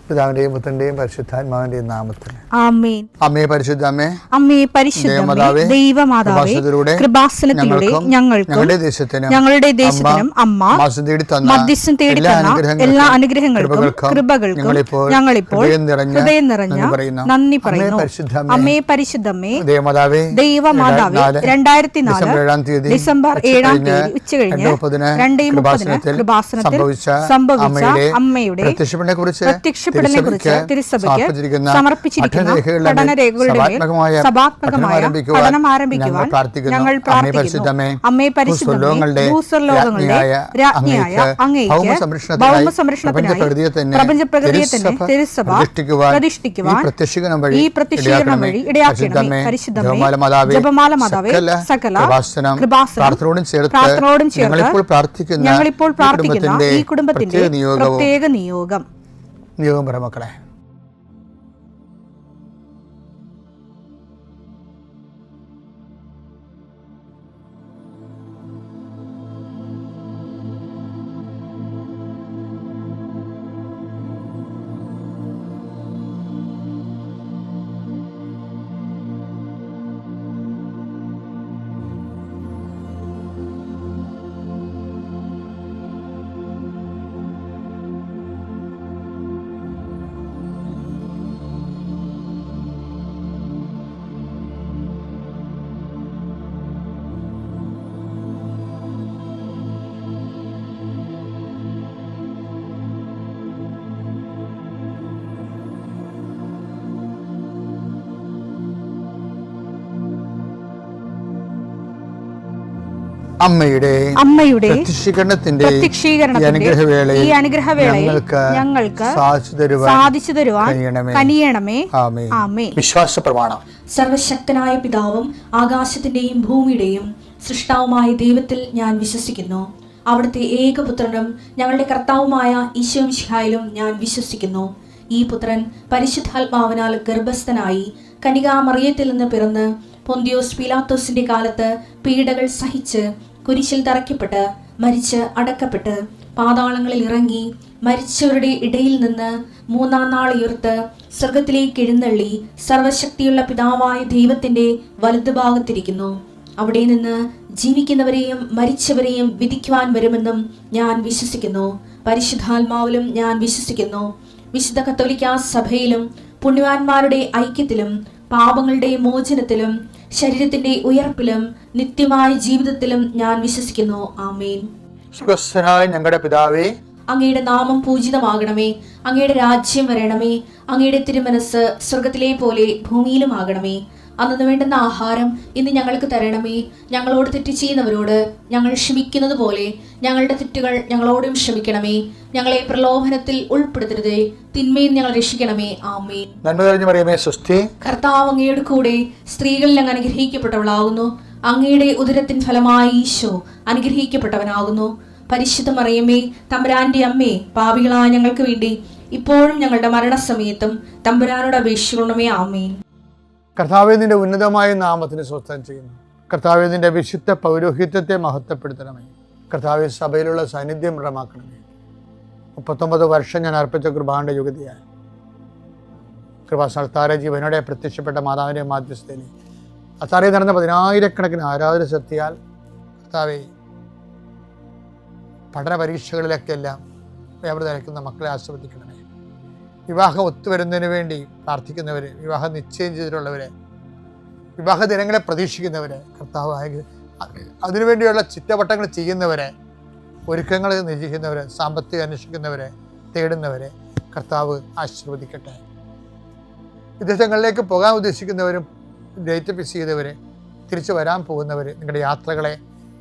പിതാവിന്റെയും പുത്രന്റെയും പരിശുദ്ധാത്മാവിന്റെയും നാമത്തിൽ ആമേൻ. അമ്മേ പരിശുദ്ധ അമ്മേ, അമ്മേ പരിശുദ്ധ ദൈവമാതാവേ, കൃപാസനത്തിലൂടെ ഞങ്ങൾക്കും ഞങ്ങളുടെ ദേശത്തിനും അമ്മ മധ്യസ്ഥം തേടിത്തന്ന എല്ലാ അനുഗ്രഹങ്ങൾക്കും കൃപകൾക്കും ഞങ്ങളിപ്പോൾ ഹൃദയം നിറഞ്ഞ നന്ദി പറയുന്നു. അമ്മേ പരിശുദ്ധമ്മേ, ദൈവമാതാവേ, 2004 ഡിസംബർ 7 ഉച്ചകഴിഞ്ഞ് 2:30 കൃപാസനത്തിൽ സംഭവിച്ച അമ്മയുടെ പ്രത്യക്ഷപ്പെടലിനെ കുറിച്ച് തിരുസഭയ്ക്ക് സമർപ്പിച്ചിരിക്കുന്ന പഠനരേഖകളുടെ സഭാത്മകമായ പഠനം ആരംഭിക്കുവാൻ ഞങ്ങൾ പ്രാർത്ഥിക്കുന്നു. അമ്മേ പരിശുദ്ധമേ, ഭൂസ്വർലോകങ്ങളുടെ രാജ്ഞിയായ അങ്ങേയ്ക്ക് ഭൗമസംരക്ഷണത്തിനായി പ്രപഞ്ചപ്രകൃതിയെ തന്നെ തിരുസഭ പ്രതിഷ്ഠിക്കുവാൻ ഈ പ്രത്യക്ഷീകരണം വഴി ഇടയാക്കണമേ. പരിശുദ്ധമേ, ജപമാല മാതാവേ, സകല കൃപാസനം പ്രാർത്ഥനയോടും ചേർത്ത് ഞങ്ങളിപ്പോൾ പ്രാർത്ഥിക്കുന്ന ഈ കുടുംബത്തിന്റെ പ്രത്യേക നിയോഗം പറ മക്കളെ. അമ്മയുടെ പ്രത്യക്ഷീകരണത്തിന്റെ ഈ അനുഗ്രഹവേളയിൽ ഞങ്ങൾക്ക് സാധിച്ചു തരുവാൻ കനിയണമേ. ആമേൻ. വിശ്വാസ പ്രമാണം. സർവശക്തനായ പിതാവും ആകാശത്തിന്റെയും ഭൂമിയുടെയും സൃഷ്ടാവുമായ ദൈവത്തിൽ ഞാൻ വിശ്വസിക്കുന്നു. അവിടുത്തെ ഏകപുത്രനും ഞങ്ങളുടെ കർത്താവുമായ ഈശോ മിശിഹായിലും ഞാൻ വിശ്വസിക്കുന്നു. ഈ പുത്രൻ പരിശുദ്ധാത്മാവിനാൽ ഗർഭസ്ഥനായി കന്യകാമറിയത്തിൽ നിന്ന് പിറന്ന് പൊന്തിയോസ് പീലാത്തോസിന്റെ കാലത്ത് പീഡകൾ സഹിച്ച് കുരിശിൽ തറയ്ക്കപ്പെട്ട് മരിച്ച് അടക്കപ്പെട്ട് പാതാളങ്ങളിൽ ഇറങ്ങി മരിച്ചവരുടെ ഇടയിൽ നിന്ന് 3-ാം നാൾ ഉയർത്ത് സ്വർഗത്തിലേക്ക് എഴുന്നള്ളി സർവശക്തിയുള്ള പിതാവായ ദൈവത്തിന്റെ വലതുഭാഗത്തിരിക്കുന്നു. അവിടെ നിന്ന് ജീവിക്കുന്നവരെയും മരിച്ചവരെയും വിധിക്കുവാൻ വരുമെന്നും ഞാൻ വിശ്വസിക്കുന്നു. പരിശുദ്ധാത്മാവിലും ഞാൻ വിശ്വസിക്കുന്നു. വിശുദ്ധ കത്തോലിക്കാ സഭയിലും പുണ്യവാന്മാരുടെ ഐക്യത്തിലും പാപങ്ങളുടെ മോചനത്തിലും ശരീരത്തിന്റെ ഉയർപ്പിലും നിത്യമായ ജീവിതത്തിലും ഞാൻ വിശ്വസിക്കുന്നു. ആമേൻ. ഞങ്ങളുടെ പിതാവേ, അങ്ങയുടെ നാമം പൂജിതമാകണമേ. അങ്ങയുടെ രാജ്യം വരണമേ. അങ്ങയുടെ തിരുമനസ് സ്വർഗത്തിലെ പോലെ ഭൂമിയിലും ആകണമേ. അന്നു വേണ്ടുന്ന ആഹാരം ഇന്ന് ഞങ്ങൾക്ക് തരണമേ. ഞങ്ങളോട് തെറ്റ് ചെയ്യുന്നവരോട് ഞങ്ങൾ ക്ഷമിക്കുന്നത് പോലെ ഞങ്ങളുടെ തെറ്റുകൾ ഞങ്ങളോടും ക്ഷമിക്കണമേ. ഞങ്ങളെ പ്രലോഭനത്തിൽ ഉൾപ്പെടുത്തരുതേ, തിന്മയിൽ ഞങ്ങൾ രക്ഷിക്കണമേ. ആമേൻ. കർത്താവ് അങ്ങയുടെ കൂടെ സ്ത്രീകളിൽ അങ്ങ് അനുഗ്രഹിക്കപ്പെട്ടവളാകുന്നു. അങ്ങയുടെ ഉദരത്തിൻ ഫലമായി ഈശോ അനുഗ്രഹിക്കപ്പെട്ടവനാകുന്നു. പരിശുദ്ധ മറിയമേ, തമ്പുരാന്റെ അമ്മേ, പാപികളായ ഞങ്ങൾക്ക് വേണ്ടി ഇപ്പോഴും ഞങ്ങളുടെ മരണസമയത്തും തമ്പുരാനോട് അപേക്ഷിക്കണമേ. ആമേൻ. കർത്താവേ, നിന്റെ ഉന്നതമായ നാമത്തിന് സ്വസ്ഥം ചെയ്യുന്നു. കർത്താവേ, നിന്റെ വിശുദ്ധ പൗരോഹിത്യത്തെ മഹത്വപ്പെടുത്തണമേ. കർത്താവേ, സഭയിലുള്ള സാന്നിധ്യം ദൃഢമാക്കണമേ. 39 വർഷം ഞാൻ അർപ്പിച്ച കൃപാന്റെ യുഗതിയായി കൃപാസ്ഥാന ജീവനോടെ പ്രത്യക്ഷപ്പെട്ട മാതാവിൻ്റെ മാധ്യസ്ഥയിൽ അത്താറയിൽ നടന്ന 10,000-കണക്കിന് ആരാധന ശക്തിയാൽ കർത്താവേ, പഠന പരീക്ഷകളിലൊക്കെ എല്ലാം വ്യാപൃതരാക്കുന്ന മക്കളെ ആശീർവദിക്കണമേ. വിവാഹം ഒത്തുവരുന്നതിന് വേണ്ടി പ്രാർത്ഥിക്കുന്നവരെ, വിവാഹം നിശ്ചയം ചെയ്തിട്ടുള്ളവരെ, വിവാഹ ദിനങ്ങളെ പ്രതീക്ഷിക്കുന്നവരെ, കർത്താവ് അതിനുവേണ്ടിയുള്ള ചുറ്റവട്ടങ്ങൾ ചെയ്യുന്നവരെ, ഒരുക്കങ്ങൾ നിരീക്ഷിക്കുന്നവരെ, സാമ്പത്തികം അന്വേഷിക്കുന്നവരെ, തേടുന്നവരെ കർത്താവ് ആശീർവദിക്കട്ടെ. വിദേശങ്ങളിലേക്ക് പോകാൻ ഉദ്ദേശിക്കുന്നവരും ഡേറ്റ് ഫിക്സ് ചെയ്തവരെ, തിരിച്ചു വരാൻ പോകുന്നവർ, നിങ്ങളുടെ യാത്രകളെ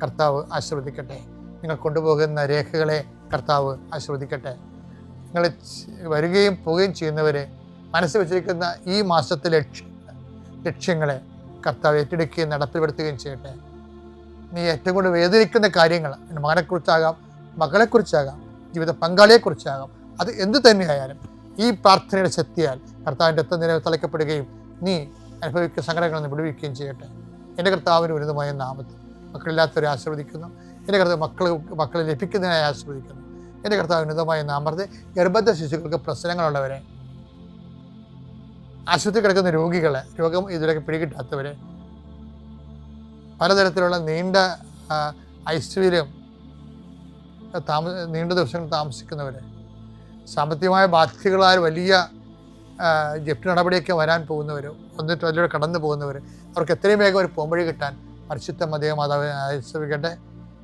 കർത്താവ് ആശീർവദിക്കട്ടെ. നിങ്ങൾ കൊണ്ടുപോകുന്ന രേഖകളെ കർത്താവ് ആശീർവദിക്കട്ടെ. നിങ്ങൾ വരികയും പോവുകയും ചെയ്യുന്നവരെ മനസ്സിൽ വെച്ചിരിക്കുന്ന ഈ മാസത്തെ ലക്ഷ്യങ്ങളെ കർത്താവ് ഏറ്റെടുക്കുകയും നടപ്പിൽപ്പെടുത്തുകയും ചെയ്യട്ടെ. നീ ഏറ്റവും കൂടുതൽ വേദനിക്കുന്ന കാര്യങ്ങൾ എൻ്റെ മകനെക്കുറിച്ചാകാം, മകളെക്കുറിച്ചാകാം, ജീവിത പങ്കാളിയെക്കുറിച്ചാകാം, അത് എന്തു തന്നെയായാലും ഈ പ്രാർത്ഥനയുടെ ശക്തിയാൽ കർത്താവിൻ്റെ രക്തം തളിക്കപ്പെടുകയും നീ അനുഭവിക്കുന്ന സങ്കടങ്ങളിൽ നിന്ന് വിടുവിക്കുകയും ചെയ്യട്ടെ. എൻ്റെ കർത്താവിന് ഉന്നതമായ നാമത്തിൽ മക്കളില്ലാത്തവരെ ആശീർവദിക്കുന്നു. എൻ്റെ കർത്താവ് മക്കളെ ലഭിക്കുന്നതിനായി ആശീർവദിക്കുന്നു. എൻ്റെ കർത്താവ് ഉന്നതമായ നാമത്തെ ഗർഭസ്ഥ ശിശുക്കൾക്ക് പ്രശ്നങ്ങളുള്ളവരെ ആശുപത്രി കിടക്കുന്ന രോഗികളെ, രോഗം ഇതിലൊക്കെ പിടികിട്ടാത്തവർ, പലതരത്തിലുള്ള നീണ്ട ഐസിയുവിലും നീണ്ട ദിവസങ്ങൾ താമസിക്കുന്നവർ, സാമ്പത്തികമായ ബാധ്യതകളാൽ വലിയ ജപ്തി നടപടിയൊക്കെ വരാൻ പോകുന്നവർ, എന്നിട്ട് അതിലൂടെ കടന്നു പോകുന്നവർ, അവർക്ക് എത്രയും വേഗം ഒരു പോംവഴി കിട്ടാൻ പരിശുദ്ധ മദൈവ മാതാവിനെ ആശ്രയിക്കട്ടെ.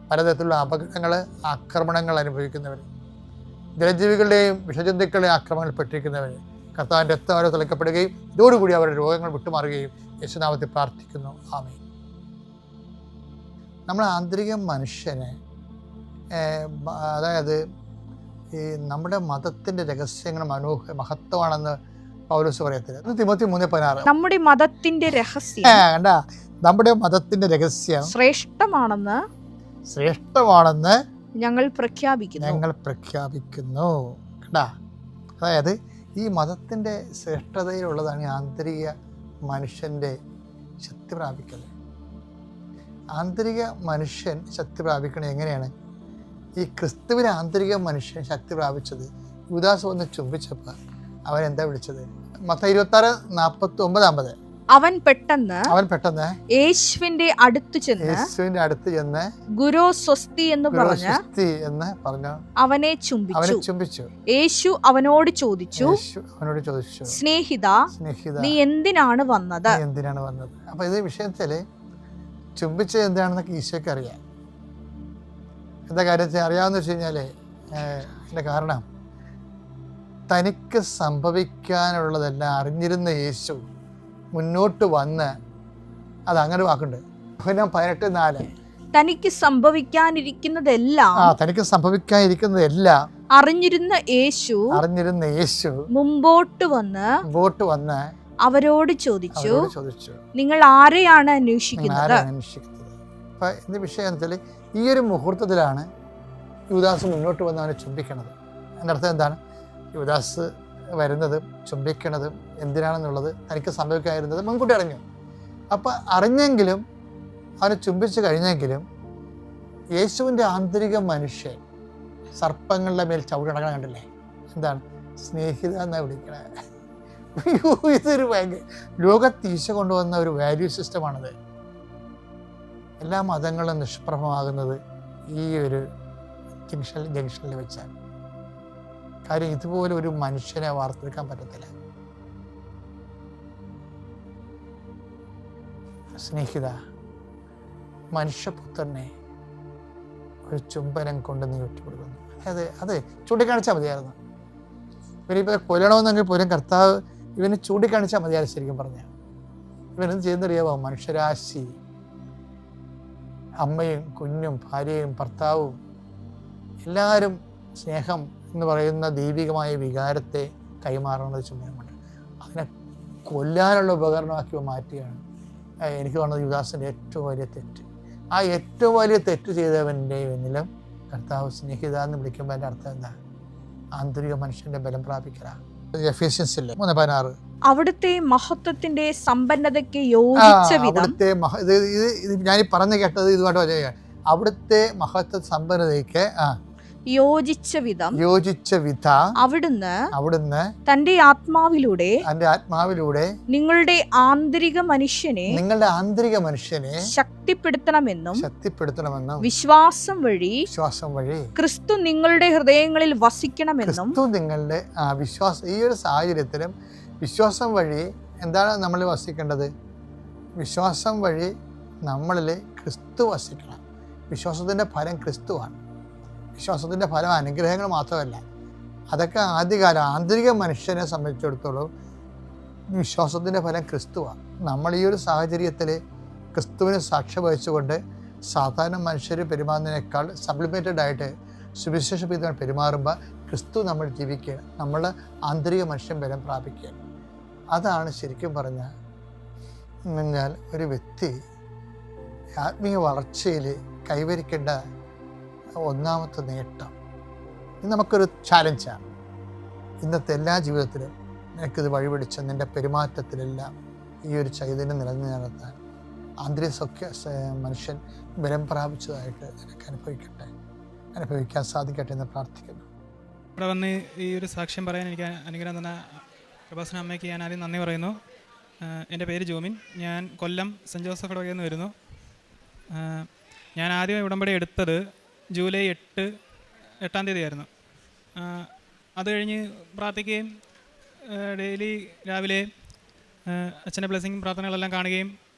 പലതരത്തിലുള്ള അപകടങ്ങൾ, ആക്രമണങ്ങൾ അനുഭവിക്കുന്നവർ, ജലജീവികളുടെയും വിഷജന്തുക്കളുടെയും ആക്രമണങ്ങളിൽ പെട്ടിരിക്കുന്നവർ, കർത്താവിൻ്റെ രക്തം അവരെ തിളക്കപ്പെടുകയും ഇതോടുകൂടി അവരുടെ രോഗങ്ങൾ വിട്ടുമാറുകയും യേശുനാമത്തിൽ പ്രാർത്ഥിക്കുന്നു. ആമേൻ. നമ്മുടെ ആന്തരിക മനുഷ്യനെ, അതായത് ഈ നമ്മുടെ മതത്തിൻ്റെ രഹസ്യങ്ങൾ മഹത്വമാണെന്ന് പൗലോസ് പറയത്തില്ല. തിമോത്തി 3:16 നമ്മുടെ മതത്തിന്റെ രഹസ്യം കണ്ടാ, നമ്മുടെ മതത്തിന്റെ രഹസ്യം ശ്രേഷ്ഠമാണെന്ന് ഞങ്ങൾ പ്രഖ്യാപിക്കുന്നു. കണ്ടാ, അതായത് ഈ മതത്തിൻ്റെ ശ്രേഷ്ഠതയിലുള്ളതാണ് ഈ ആന്തരിക മനുഷ്യൻ്റെ ശക്തി പ്രാപിക്കൽ. ആന്തരിക മനുഷ്യൻ ശക്തി പ്രാപിക്കണത് എങ്ങനെയാണ്? ഈ ക്രിസ്തുവിന് ആന്തരിക മനുഷ്യൻ ശക്തി പ്രാപിച്ചത് യൂദാസ് വന്ന് ചുംബിച്ചപ്പോൾ അവൻ എന്താ വിളിച്ചത്? മത്തായി 26:49 അവൻ പെട്ടെന്ന് യേശുവിന്റെ അടുത്ത് ചെന്ന് ഗുരു സ്വസ്തി എന്ന് പറഞ്ഞു അവനെ ചുംബിച്ചു. യേശു അവനോട് ചോദിച്ചു, സ്നേഹിത, നീ എന്തിനാണ് വന്നത്? അപ്പൊ ഇത് വിഷയത്തില് ചുംബിച്ചത് എന്താണെന്നൊക്കെ ഈശോയ്ക്ക് അറിയാം. എന്താ കാര്യം അറിയാമെന്ന് വെച്ച് കഴിഞ്ഞാല്, അതിന്റെ കാരണം തനിക്ക് സംഭവിക്കാനുള്ളതെല്ലാം അറിഞ്ഞിരുന്ന യേശു മുന്നോട്ട് വന്ന്, അതങ്ങനെ വാക്കുണ്ട്, 18:4 തനിക്ക് സംഭവിക്കാനിരിക്കുന്നതെല്ലാം അറിഞ്ഞിരുന്ന യേശു മുമ്പോട്ട് വന്ന് അവരോട് ചോദിച്ചു, നിങ്ങൾ ആരെയാണ് അന്വേഷിക്കുന്നത്? അപ്പൊ എന്ത് വിഷയം എന്ന് വെച്ചാൽ, ഈ ഒരു മുഹൂർത്തത്തിലാണ് യൂദാസ് മുന്നോട്ട് വന്ന് അവനെ ചുംബിക്കണത്. അതിൻ്റെ അർത്ഥം എന്താണ്? യൂദാസ് വരുന്നതും ചുംബിക്കണതും എന്തിനാണെന്നുള്ളത് തനിക്ക് സംഭവിക്കാതിരുന്നത് മുൻകൂട്ടി അറിഞ്ഞു. അപ്പം അറിഞ്ഞെങ്കിലും, അവനെ ചുംബിച്ച് കഴിഞ്ഞെങ്കിലും, യേശുവിൻ്റെ ആന്തരിക മനുഷ്യൻ സർപ്പങ്ങളുടെ മേൽ ചവിടണ കണ്ടില്ലേ? എന്താണ്? സ്നേഹിത എന്നാണ് വിളിക്കണേ. ഇതൊരു ഭയങ്കര ലോകത്തീശ കൊണ്ടുവന്ന ഒരു വാല്യൂ സിസ്റ്റമാണത്. എല്ലാ മതങ്ങളും നിഷ്പ്രഭമാകുന്നത് ഈ ഒരു ജംഗ്ഷനിൽ വെച്ചാൽ. കാര്യം ഇതുപോലെ ഒരു മനുഷ്യനെ വാർത്തെടുക്കാൻ പറ്റത്തില്ല. സ്നേഹിത, മനുഷ്യപുത്രനെ ഒരു ചുംബനം കൊണ്ട് നീ ഒറ്റപ്പെടുന്നു. അത് ചൂണ്ടിക്കാണിച്ചാൽ മതിയായിരുന്നു. ഇവനിപ്പോൾ കൊല്ലണമെന്നെങ്കിൽ പോലും കർത്താവ് ഇവന് ചൂണ്ടിക്കാണിച്ചാൽ മതിയായിരുന്നു. ശരിക്കും പറഞ്ഞാൽ ഇവനെന്ത് ചെയ്യുന്നറിയാമോ? മനുഷ്യരാശി, അമ്മയും കുഞ്ഞും ഭാര്യയും ഭർത്താവും എല്ലാവരും സ്നേഹം എന്ന് പറയുന്ന ദൈവികമായ വികാരത്തെ കൈമാറുന്നത് ചുംബനമുണ്ട്. അതിനെ കൊല്ലാനുള്ള ഉപകരണമാക്കി മാറ്റുകയാണ്. എനിക്ക് തോന്നുന്നത് യുദാസിൻ്റെ ഏറ്റവും വലിയ തെറ്റ്. ആ ഏറ്റവും വലിയ തെറ്റ് ചെയ്തവൻ്റെ പിന്നിലും കർത്താവ് സ്നേഹിത എന്ന് വിളിക്കുമ്പോൾ അതിൻ്റെ അർത്ഥം എന്താ? ആന്തരിക മനുഷ്യൻ്റെ ബലം പ്രാപിക്കലാണ്. എഫേസ്യൻസിൽ 3:16 അവിടുത്തെ മഹത്വത്തിന്റെ സമ്പന്നതയ്ക്ക് യോജിച്ച വിധം, ഞാൻ പറഞ്ഞു കേട്ടത് ഇതുമായിട്ട്, അവിടുത്തെ മഹത്വ സമ്പന്നതയ്ക്ക് യോജിച്ച വിധം അവിടുന്ന് തന്റെ ആത്മാവിലൂടെ നിങ്ങളുടെ ആന്തരിക മനുഷ്യനെ ശക്തിപ്പെടുത്തണമെന്നും വിശ്വാസം വഴി ക്രിസ്തു നിങ്ങളുടെ ഹൃദയങ്ങളിൽ വസിക്കണമെന്നും. നിങ്ങളുടെ വിശ്വാസം, ഈ ഒരു സാഹചര്യത്തിലും വിശ്വാസം വഴി എന്താണ് നമ്മൾ വസിക്കേണ്ടത്? വിശ്വാസം വഴി നമ്മളിൽ ക്രിസ്തു വസിക്കണം. വിശ്വാസത്തിൻ്റെ ഫലം ക്രിസ്തുവാണ്. വിശ്വാസത്തിൻ്റെ ഫലം അനുഗ്രഹങ്ങൾ മാത്രമല്ല. അതൊക്കെ ആദ്യകാലം ആന്തരിക മനുഷ്യനെ സംബന്ധിച്ചിടത്തോളം വിശ്വാസത്തിൻ്റെ ഫലം ക്രിസ്തുവാണ്. നമ്മൾ ഈ ഒരു സാഹചര്യത്തിൽ ക്രിസ്തുവിന് സാക്ഷ്യം വഹിച്ചുകൊണ്ട് സാധാരണ മനുഷ്യർ പെരുമാറുന്നതിനേക്കാൾ സപ്ലിമേറ്റഡ് ആയിട്ട് സുവിശേഷ പിതാവ് പെരുമാറുമ്പോൾ ക്രിസ്തു നമ്മൾ ജീവിക്കുക, നമ്മളുടെ ആന്തരിക മനുഷ്യൻ ബലം പ്രാപിക്കുക. അതാണ് ശരിക്കും പറഞ്ഞാൽ ഒരു വ്യക്തി ആത്മീയ വളർച്ചയിൽ കൈവരിക്കേണ്ട ഒന്നാമത്തെ നേട്ടം. ഇത് നമുക്കൊരു ചാലഞ്ചാണ്. ഇന്നത്തെ എല്ലാ ജീവിതത്തിലും നിനക്കിത് വഴിപിടിച്ച നിൻ്റെ പെരുമാറ്റത്തിലെല്ലാം ഈ ഒരു ചൈതന്യം നിലനിർത്താൻ ആന്തരിക മനുഷ്യൻ ബലം പ്രാപിച്ചതായിട്ട് നിനക്ക് അനുഭവിക്കാൻ സാധിക്കട്ടെ എന്ന് പ്രാർത്ഥിക്കുന്നു. ഇവിടെ വന്ന് ഈ ഒരു സാക്ഷ്യം പറയാൻ എനിക്ക് അനുഗ്രഹം തന്ന കൃപാസന അമ്മയ്ക്ക് ഞാൻ ആദ്യം നന്ദി പറയുന്നു. എൻ്റെ പേര് ജോമിൻ. ഞാൻ കൊല്ലം സെൻറ്റ് ജോസഫ് ഇടവകയിൽ നിന്ന് വരുന്നു. ഞാൻ ആദ്യം ഉടമ്പടി എടുത്തത് ജൂലൈ 8-ാം തീയതി ആയിരുന്നു. അത് കഴിഞ്ഞ് പ്രാർത്ഥിക്കുകയും ഡെയിലി രാവിലെ അച്ഛൻ്റെ ബ്ലെസ്സിങ് പ്രാർത്ഥനകളെല്ലാം കാണുകയും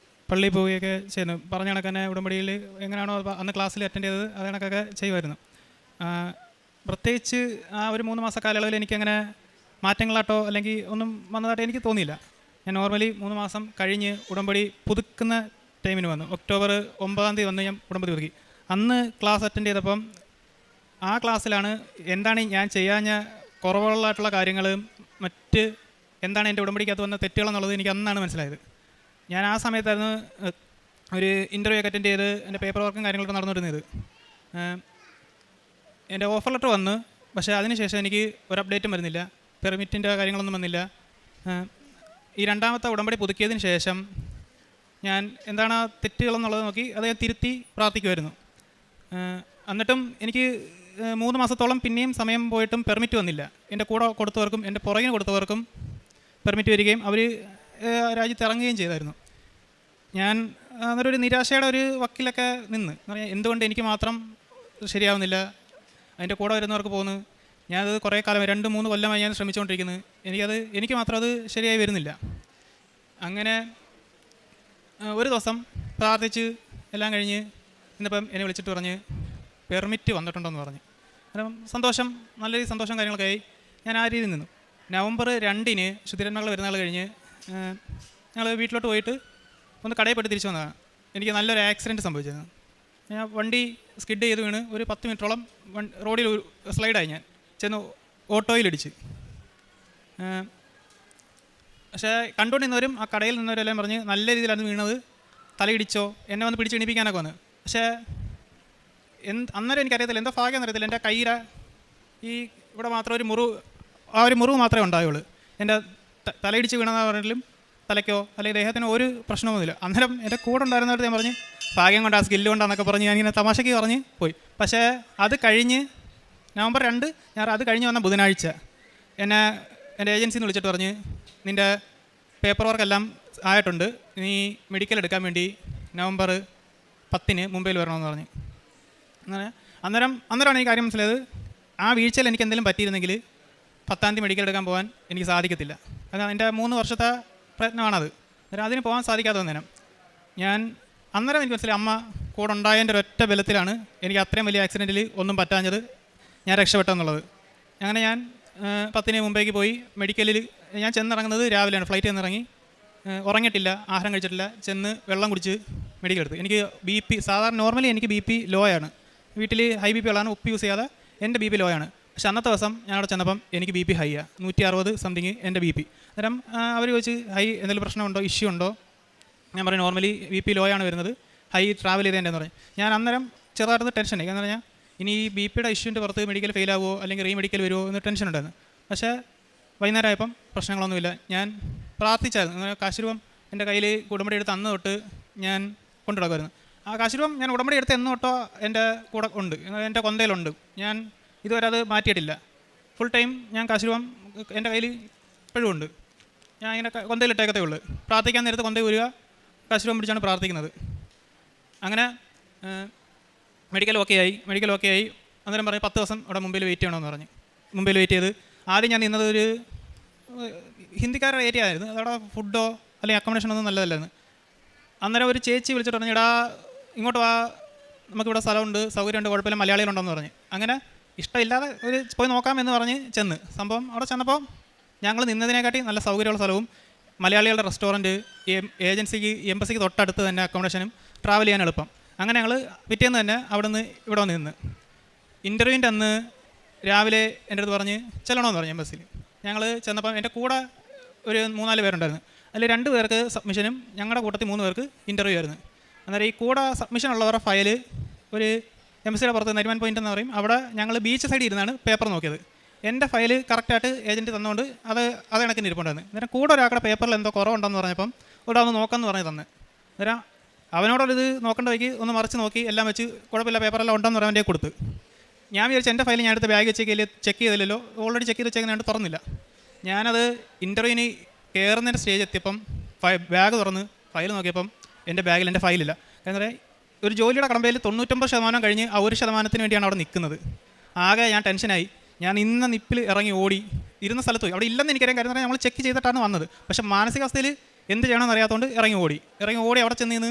പള്ളിയിൽ പോവുകയൊക്കെ ചെയ്യുന്നു. പറഞ്ഞ കണക്ക് തന്നെ ഉടമ്പടിയിൽ എങ്ങനെയാണോ അന്ന് ക്ലാസ്സിൽ അറ്റൻഡ് ചെയ്തത് അത് കണക്കൊക്കെ ചെയ്യുമായിരുന്നു. പ്രത്യേകിച്ച് ആ ഒരു 3 മാസ കാലയളവിൽ എനിക്കങ്ങനെ മാറ്റങ്ങളായിട്ടോ അല്ലെങ്കിൽ ഒന്നും വന്നതായിട്ട് എനിക്ക് തോന്നിയില്ല. ഞാൻ നോർമലി 3 മാസം കഴിഞ്ഞ് ഉടമ്പടി പുതുക്കുന്ന ടൈമിന് വന്നു. ഒക്ടോബർ 9-ാം തീയതി വന്ന് ഞാൻ ഉടമ്പടി പുതുക്കി. അന്ന് ക്ലാസ് അറ്റൻഡ് ചെയ്തപ്പം ആ ക്ലാസ്സിലാണ് എന്താണ് ഞാൻ ചെയ്യാഞ്ഞ കുറവുകളായിട്ടുള്ള കാര്യങ്ങൾ, മറ്റ് എന്താണ് എൻ്റെ ഉടമ്പടിക്കകത്ത് വന്ന തെറ്റുകളെന്നുള്ളത് എനിക്ക് അന്നാണ് മനസ്സിലായത്. ഞാൻ ആ സമയത്തായിരുന്നു ഒരു ഇൻ്റർവ്യൂ ഒക്കെ അറ്റൻഡ് ചെയ്ത് എൻ്റെ പേപ്പർ വർക്കും കാര്യങ്ങളൊക്കെ നടന്നുവരുന്നത്. എൻ്റെ ഓഫർ ലെറ്റർ വന്നു. പക്ഷേ അതിനുശേഷം എനിക്ക് ഒരു അപ്ഡേറ്റും വരുന്നില്ല, പെർമിറ്റിൻ്റെ കാര്യങ്ങളൊന്നും വന്നില്ല. ഈ 2ാമത്തെ ഉടമ്പടി പുതുക്കിയതിന് ശേഷം ഞാൻ എന്താണ് ആ തെറ്റുകളെന്നുള്ളത് നോക്കി അത് തിരുത്തി പ്രാർത്ഥിക്കുമായിരുന്നു. എന്നിട്ടും എനിക്ക് 3 മാസത്തോളം പിന്നെയും സമയം പോയിട്ടും പെർമിറ്റ് വന്നില്ല. എൻ്റെ കൂടെ കൊടുത്തവർക്കും എൻ്റെ പുറകിന് കൊടുത്തവർക്കും പെർമിറ്റ് വരികയും അവർ രാജ്യത്ത് ഇറങ്ങുകയും ചെയ്തായിരുന്നു. ഞാൻ അന്നേരമൊരു നിരാശയുടെ ഒരു വക്കിലൊക്കെ നിന്ന് പറയാം, എന്തുകൊണ്ട് എനിക്ക് മാത്രം ശരിയാവുന്നില്ല, അതിൻ്റെ കൂടെ വരുന്നവർക്ക് പോകുന്നു. ഞാനത് കുറേ കാലം 2-3 കൊല്ലമായി ഞാൻ ശ്രമിച്ചുകൊണ്ടിരിക്കുന്നത്, എനിക്ക് മാത്രം അത് ശരിയായി വരുന്നില്ല. അങ്ങനെ ഒരു ദിവസം പ്രാർത്ഥിച്ച് എല്ലാം കഴിഞ്ഞ് ഇന്നിപ്പം എന്നെ വിളിച്ചിട്ട് പറഞ്ഞ് പെർമിറ്റ് വന്നിട്ടുണ്ടെന്ന് പറഞ്ഞു. കാരണം സന്തോഷം, നല്ല രീതിയിൽ സന്തോഷം കാര്യങ്ങളൊക്കെ ആയി. ഞാൻ ആ രീതിയിൽ നിന്നു. നവംബർ 2-ന് ശുദ്ധിരന്മകൾ വരുന്ന നാൾ കഴിഞ്ഞ് ഞങ്ങൾ വീട്ടിലോട്ട് പോയിട്ട് ഒന്ന് കടയിൽ പോയിട്ട് തിരിച്ചു വന്നതാണ്. എനിക്ക് നല്ലൊരു ആക്സിഡൻറ്റ് സംഭവിച്ചിരുന്നു. ഞാൻ വണ്ടി സ്കിഡ് ചെയ്ത് വീണ് ഒരു 10 മിനിറ്റോളം റോഡിൽ സ്ലൈഡായി. ഞാൻ ചെന്ന് ഓട്ടോയിലിടിച്ച്. പക്ഷേ കണ്ടുകൊണ്ടിരുന്നവരും ആ കടയിൽ നിന്നവരെല്ലാം പറഞ്ഞ് നല്ല രീതിയിലാണ് വീണത്, തലയിടിച്ചോ, എന്നെ വന്ന് പിടിച്ച് എണീപ്പിക്കാനൊക്കെ വന്ന്. പക്ഷേ അന്നേരം എനിക്കറിയത്തില്ല, എന്തോ ഭാഗ്യം എന്നറിയത്തില്ല, എൻ്റെ കയ്യില ഈ ഇവിടെ മാത്രം ഒരു മുറിവ് മാത്രമേ ഉണ്ടായുള്ളൂ. എൻ്റെ തലയിടിച്ച് വീണെന്ന് പറഞ്ഞാലും തലയ്ക്കോ അല്ലെങ്കിൽ ദേഹത്തിനോ ഒരു പ്രശ്നമൊന്നുമില്ല. അന്നേരം എൻ്റെ കൂടെ ഉണ്ടായിരുന്നവരുടെ ഞാൻ പറഞ്ഞ് ഭാഗ്യം കൊണ്ട്, ആ സ്കില്ല് കൊണ്ടാന്നൊക്കെ പറഞ്ഞ് ഞാനിങ്ങനെ തമാശയ്ക്ക് പറഞ്ഞ് പോയി. പക്ഷേ അത് കഴിഞ്ഞ് നവംബർ 2 ഞാൻ അത് കഴിഞ്ഞ് വന്ന ബുധനാഴ്ച എന്നെ എൻ്റെ ഏജൻസിയിൽ നിന്ന് വിളിച്ചിട്ട് പറഞ്ഞ്, നിൻ്റെ പേപ്പർ വർക്കെല്ലാം ആയിട്ടുണ്ട്, നീ മെഡിക്കൽ എടുക്കാൻ വേണ്ടി നവംബർ 10-ന് മുംബൈയിൽ വരണമെന്ന് പറഞ്ഞു. അങ്ങനെ അന്നേരമാണ് ഈ കാര്യം മനസ്സിലായത്. ആ വീഴ്ചയിൽ എനിക്ക് എന്തെങ്കിലും പറ്റിയിരുന്നെങ്കിൽ 10-ാം തീയതി മെഡിക്കൽ എടുക്കാൻ പോകാൻ എനിക്ക് സാധിക്കത്തില്ല. കാരണം എൻ്റെ 3 വർഷത്തെ പ്രയത്നമാണത്. അന്നേരം അതിന് പോകാൻ സാധിക്കാത്ത നേരം അന്നേരം എനിക്ക് മനസ്സിലായി, അമ്മ കൂടെ ഉണ്ടായതിൻ്റെ ഒരൊറ്റ ബലത്തിലാണ് എനിക്ക് അത്രയും വലിയ ആക്സിഡൻറ്റിൽ ഒന്നും പറ്റാഞ്ഞത്, ഞാൻ രക്ഷപ്പെട്ടെന്നുള്ളത്. അങ്ങനെ ഞാൻ 10-ന് മുംബൈക്ക് പോയി. മെഡിക്കലിൽ ഞാൻ ചെന്നിറങ്ങുന്നത് രാവിലെയാണ്. ഫ്ലൈറ്റ് ചെന്നിറങ്ങി, ഉറങ്ങിയിട്ടില്ല, ആഹാരം കഴിച്ചിട്ടില്ല, ചെന്ന് വെള്ളം കുടിച്ച് മെഡിക്കൽ എടുത്തു. എനിക്ക് BP സാധാരണ നോർമലി എനിക്ക് BP ലോ ആണ്. വീട്ടിൽ ഹൈ BP ഉള്ളതാണ്, ഉപ്പ് യൂസ് ചെയ്യാതെ എൻ്റെ BP ലോ ആണ്. പക്ഷെ അന്നത്തെ ദിവസം ഞാൻ അവിടെ ചെന്നപ്പം എനിക്ക് BP ഹൈ ആണ്, 160 സംതിങ് എൻ്റെ BP. അന്നേരം അവർ ചോദിച്ച് എന്തെങ്കിലും പ്രശ്നമുണ്ടോ, ഇഷ്യൂ ഉണ്ടോ? ഞാൻ പറയും നോർമലി BP ലോ ആണ് വരുന്നത്, ഹൈ ട്രാവൽ ചെയ്തതിൻ്റെ എന്ന് പറയും. ഞാൻ അന്നേരം ചെറുതായിട്ട് ടെൻഷൻ ആയി. എന്ന് പറഞ്ഞാൽ ഇനി ഈ BP ഇഷ്യൂൻ്റെ പുറത്ത് മെഡിക്കൽ ഫെയിൽ ആവുമോ അല്ലെങ്കിൽ റീമെഡിക്കൽ വരുമോ എന്ന് ടെൻഷൻ ഉണ്ടായിരുന്നു. പക്ഷേ വൈകുന്നേരം ആയപ്പം പ്രശ്നങ്ങളൊന്നുമില്ല. ഞാൻ പ്രാർത്ഥിച്ചായിരുന്നു. കാശുരൂപം എൻ്റെ കയ്യിൽ ഉടമ്പടി എടുത്ത് അന്ന് തൊട്ട് ഞാൻ കൊണ്ടു നടക്കുമായിരുന്നു. ആ കാശുരൂപം ഞാൻ ഉടമ്പടി എടുത്ത് എന്ന് തൊട്ടോ എൻ്റെ കൂടെ ഉണ്ട്, എൻ്റെ കൊന്തയിലുണ്ട്. ഞാൻ ഇതുവരെ അത് മാറ്റിയിട്ടില്ല. ഫുൾ ടൈം ഞാൻ കാശുരൂപം എൻ്റെ കയ്യിൽ ഇപ്പോഴും ഉണ്ട്. ഞാൻ ഇങ്ങനെ കൊന്തയിലിട്ടേക്കത്തേ ഉള്ളൂ. പ്രാർത്ഥിക്കാൻ നേരത്ത് കൊന്തയിൽ വരിക, കാശുരൂപം പിടിച്ചാണ് പ്രാർത്ഥിക്കുന്നത്. അങ്ങനെ മെഡിക്കൽ ഓക്കെ ആയി. അന്നേരം പറഞ്ഞ് 10 ദിവസം അവിടെ മുംബൈയിൽ വെയിറ്റ് ചെയ്യണമെന്ന് പറഞ്ഞു. മുംബൈയിൽ വെയിറ്റ് ചെയ്ത് ആദ്യം ഞാൻ നിന്നത് ഒരു ഹിന്ദിക്കാരുടെ ഏരിയ ആയിരുന്നു. അതവിടെ ഫുഡോ അല്ലെങ്കിൽ അക്കോമഡേഷനൊന്നും നല്ലതല്ലായിരുന്നു. അന്നേരം ഒരു ചേച്ചി വിളിച്ചിട്ട് പറഞ്ഞു, എടാ ഇങ്ങോട്ട് വാ, നമുക്കിവിടെ സ്ഥലമുണ്ട്, സൗകര്യമുണ്ട്, കുഴപ്പമില്ല, മലയാളികളുണ്ടെന്ന് പറഞ്ഞ്. അങ്ങനെ ഇഷ്ടമില്ലാതെ പോയി നോക്കാമെന്ന് പറഞ്ഞ് ചെന്ന് സംഭവം അവിടെ ചെന്നപ്പോൾ ഞങ്ങൾ നിന്നതിനെക്കാട്ടി നല്ല സൗകര്യമുള്ള സ്ഥലവും മലയാളികളുടെ റെസ്റ്റോറൻറ്റ്, ഏജൻസിക്ക് എംബസിക്ക് തൊട്ടടുത്ത് തന്നെ അക്കോമഡേഷനും, ട്രാവൽ ചെയ്യാൻ എളുപ്പം. അങ്ങനെ ഞങ്ങൾ പിറ്റേന്ന് തന്നെ അവിടെ നിന്ന് ഇവിടെ വന്ന് നിന്ന് ഇൻ്റർവ്യൂവിൻ്റെ അന്ന് രാവിലെ എൻ്റെ അടുത്ത് പറഞ്ഞ് ചെല്ലണമെന്ന് പറഞ്ഞു എംബസിയിൽ. ഞങ്ങൾ ചെന്നപ്പം എൻ്റെ കൂടെ ഒരു 3-4 പേരുണ്ടായിരുന്നു. അതിൽ 2 പേർക്ക് സബ്മിഷനും ഞങ്ങളുടെ കൂട്ടത്തിൽ 3 പേർക്ക് ഇൻ്റർവ്യൂ ആയിരുന്നു. അന്നേരം ഈ കൂടെ സബ്മിഷൻ ഉള്ളവരുടെ ഫയൽ ഒരു എംബസിയുടെ പുറത്ത് നരിമാൻ പോയിൻ്റ് എന്ന് പറയും, അവിടെ ഞങ്ങൾ ബീച്ച് സൈഡിൽ ഇരുന്നാണ് പേപ്പർ നോക്കിയത്. എൻ്റെ ഫയൽ കറക്റ്റായിട്ട് ഏജൻറ്റ് തന്നുകൊണ്ട് അത് കണക്കിന് ഇരിപ്പുണ്ടായിരുന്നു. അന്നേരം കൂടെ ഒരാളുടെ പേപ്പറിൽ എന്തോ കുറവുണ്ടെന്ന് പറഞ്ഞപ്പം ഇവിടെ ഒന്ന് നോക്കാമെന്ന് പറഞ്ഞ് തന്നെ. അന്നേരം അവനോടൊരിത് നോക്കേണ്ട വയ്ക്ക് ഒന്ന് മറിച്ച് നോക്കി എല്ലാം വെച്ച് കുഴപ്പമില്ല പേപ്പറെല്ലാം ഉണ്ടെന്ന് പറയാൻ വേണ്ടി കൊടുത്ത്. ഞാൻ വിചാരിച്ചു എൻ്റെ ഫയൽ ഞാൻ എടുത്ത ബാഗ് ചെക്ക് ചെയ്തില്ലല്ലോ, ഓൾറെഡി ചെക്ക് ചെയ്ത് വെച്ചേക്കുന്നതുകൊണ്ട് തുറന്നില്ല. ഞാനത് ഇൻ്റർവ്യൂവിന് കയറുന്നതിൻ്റെ സ്റ്റേജ് എത്തിയപ്പം ബാഗ് തുറന്ന് ഫയൽ നോക്കിയപ്പം എൻ്റെ ബാഗിൽ എൻ്റെ ഫയലില്ല. കാരണം പറയാം, ഒരു ജോലിയുടെ കടമ്പയിൽ 99% കഴിഞ്ഞ് ആ 1% വേണ്ടിയാണ് അവിടെ നിൽക്കുന്നത്. ആകെ ഞാൻ ടെൻഷനായി. ഞാൻ ഇന്ന നിപ്പിൽ ഇറങ്ങി ഓടി, ഇരുന്ന സ്ഥലത്ത് പോയി. അവിടെ ഇല്ലെന്ന് എനിക്കറിയാം, കാര്യം നമ്മൾ ചെക്ക് ചെയ്തിട്ടാണ് വന്നത്. പക്ഷേ മാനസികാവസ്ഥയിൽ എന്ത് ചെയ്യണമെന്ന് അറിയാത്തതുകൊണ്ട് ഇറങ്ങി ഓടി അവിടെ ചെന്ന്